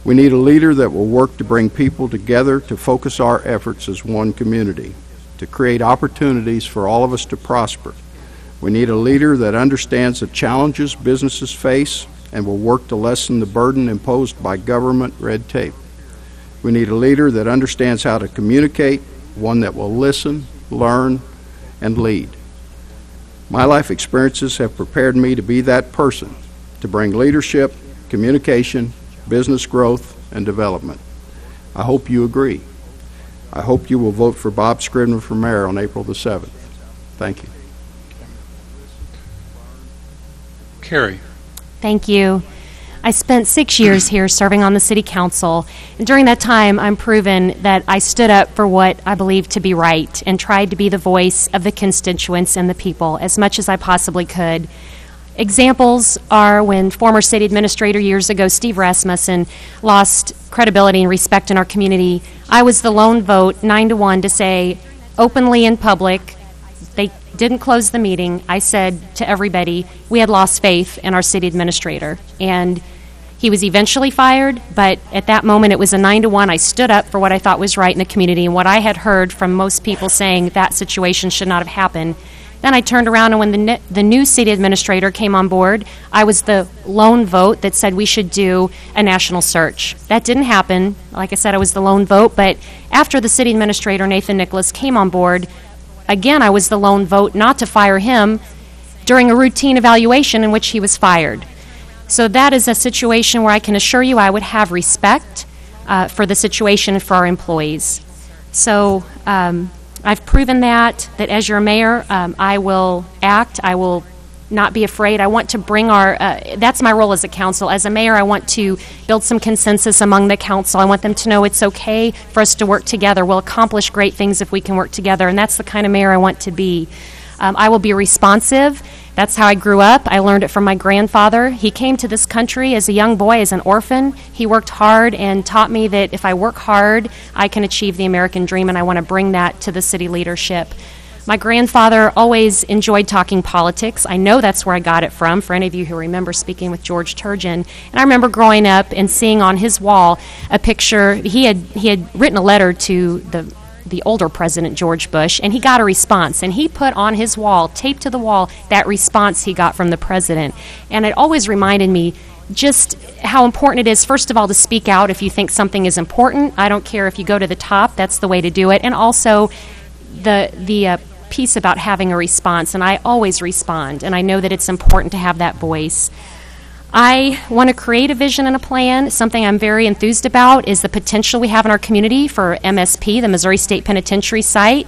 We need a leader that will work to bring people together to focus our efforts as one community, to create opportunities for all of us to prosper. We need a leader that understands the challenges businesses face and will work to lessen the burden imposed by government red tape. We need a leader that understands how to communicate, one that will listen, learn, and lead. My life experiences have prepared me to be that person, to bring leadership, communication, business growth, and development. I hope you agree. I hope you will vote for Bob Scrivener for mayor on April the 7th. Thank you. Carrie. Thank you. I spent 6 years here serving on the city council, and during that time I'm proven that I stood up for what I believed to be right and tried to be the voice of the constituents and the people as much as I possibly could. Examples are when former city administrator years ago, Steve Rasmussen, lost credibility and respect in our community. I was the lone vote, 9-1, to say openly in public, they didn't close the meeting. I said to everybody, we had lost faith in our city administrator. And he was eventually fired, but at that moment it was a 9-1. I stood up for what I thought was right in the community and what I had heard from most people saying that situation should not have happened. Then I turned around, and when the new city administrator came on board, I was the lone vote that said we should do a national search. That didn't happen. Like I said, I was the lone vote, but after the city administrator, Nathan Nicholas, came on board, again, I was the lone vote not to fire him during a routine evaluation in which he was fired. So that is a situation where I can assure you I would have respect for the situation and for our employees. So I've proven that as your mayor, I will act. I will not be afraid. I want to bring that's my role as a council. As a mayor, I want to build some consensus among the council. I want them to know it's okay for us to work together. We'll accomplish great things if we can work together, and that's the kind of mayor I want to be. I will be responsive. That's how I grew up. I learned it from my grandfather. He came to this country as a young boy, as an orphan. He worked hard and taught me that if I work hard, I can achieve the American dream, and I want to bring that to the city leadership. My grandfather always enjoyed talking politics. I know that's where I got it from, for any of you who remember speaking with George Turgeon. And I remember growing up and seeing on his wall a picture. He had written a letter to the older President George Bush, and he got a response, and he put on his wall, taped to the wall, that response he got from the president. And it always reminded me just how important it is, first of all, to speak out if you think something is important. I don't care if you go to the top, that's the way to do it. And also the piece about having a response, and I always respond, and I know that it's important to have that voice. I want to create a vision and a plan. Something I'm very enthused about is the potential we have in our community for MSP, the Missouri State Penitentiary site.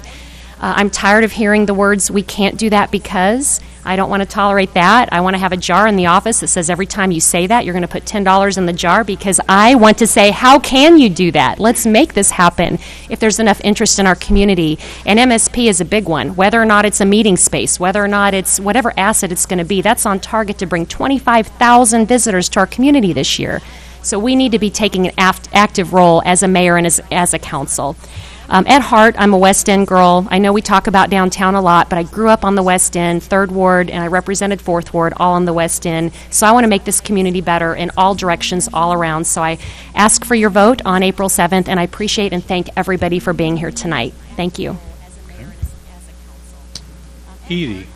I'm tired of hearing the words, "we can't do that because." I don't want to tolerate that. I want to have a jar in the office that says every time you say that, you're going to put $10 in the jar, because I want to say, how can you do that? Let's make this happen if there's enough interest in our community. And MSP is a big one. Whether or not it's a meeting space, whether or not it's whatever asset it's going to be, that's on target to bring 25,000 visitors to our community this year. So we need to be taking an active role as a mayor and as a council. At heart, I'm a West End girl. I know we talk about downtown a lot, but I grew up on the West End, 3rd Ward, and I represented 4th Ward, all on the West End. So I want to make this community better in all directions, all around. So I ask for your vote on April 7th, and I appreciate and thank everybody for being here tonight. Thank you. Edie.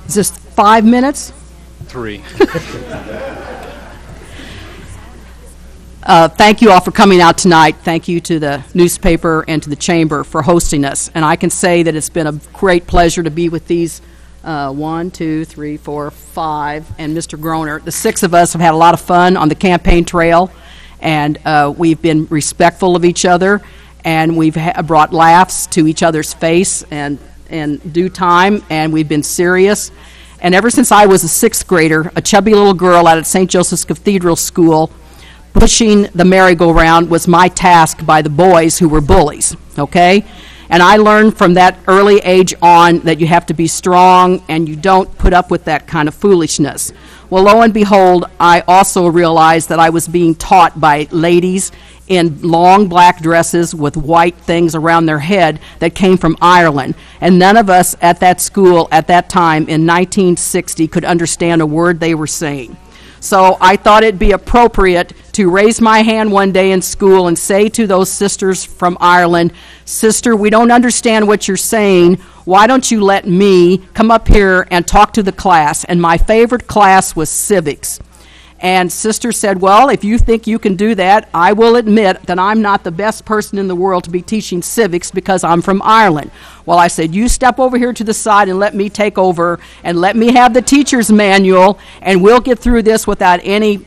Is this 5 minutes? 3. Thank you all for coming out tonight. Thank you to the newspaper and to the chamber for hosting us. And I can say that it's been a great pleasure to be with these 1, 2, 3, 4, 5, and Mr. Groner. The 6 of us have had a lot of fun on the campaign trail, and we've been respectful of each other, and we've brought laughs to each other's face and in due time, and we've been serious. And ever since I was a 6th grader, a chubby little girl out at St. Joseph's Cathedral School, pushing the merry-go-round was my task by the boys who were bullies, okay? And I learned from that early age on that you have to be strong and you don't put up with that kind of foolishness. Well, lo and behold, I also realized that I was being taught by ladies in long black dresses with white things around their head that came from Ireland. And none of us at that school at that time in 1960 could understand a word they were saying. So I thought it'd be appropriate to raise my hand one day in school and say to those sisters from Ireland, "Sister, we don't understand what you're saying. Why don't you let me come up here and talk to the class?" And my favorite class was civics. And Sister said, "Well, if you think you can do that, I will admit that I'm not the best person in the world to be teaching civics because I'm from Ireland." Well, I said, "You step over here to the side and let me take over and let me have the teacher's manual, and we'll get through this without any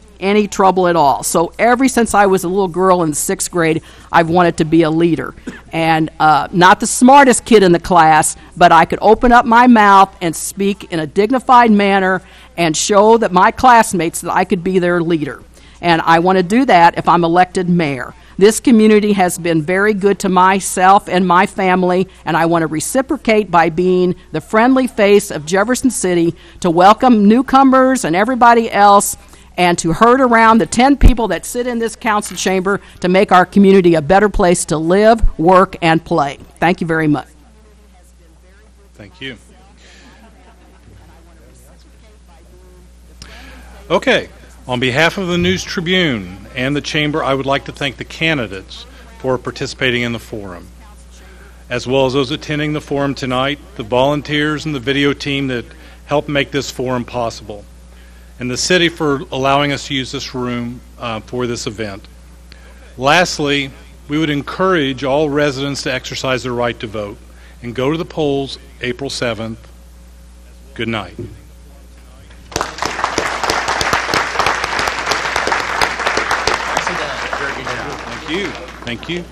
trouble at all." So ever since I was a little girl in the 6th grade, I've wanted to be a leader. And not the smartest kid in the class, but I could open up my mouth and speak in a dignified manner and show that my classmates that I could be their leader. And I want to do that if I'm elected mayor. This community has been very good to myself and my family, and I want to reciprocate by being the friendly face of Jefferson City to welcome newcomers and everybody else, and to herd around the 10 people that sit in this council chamber to make our community a better place to live, work, and play. Thank you very much. Thank you. Okay. On behalf of the News Tribune and the Chamber, I would like to thank the candidates for participating in the forum, as well as those attending the forum tonight, the volunteers and the video team that helped make this forum possible, and the city for allowing us to use this room for this event. Lastly, we would encourage all residents to exercise their right to vote and go to the polls April 7th. Good night. Thank you. Thank you.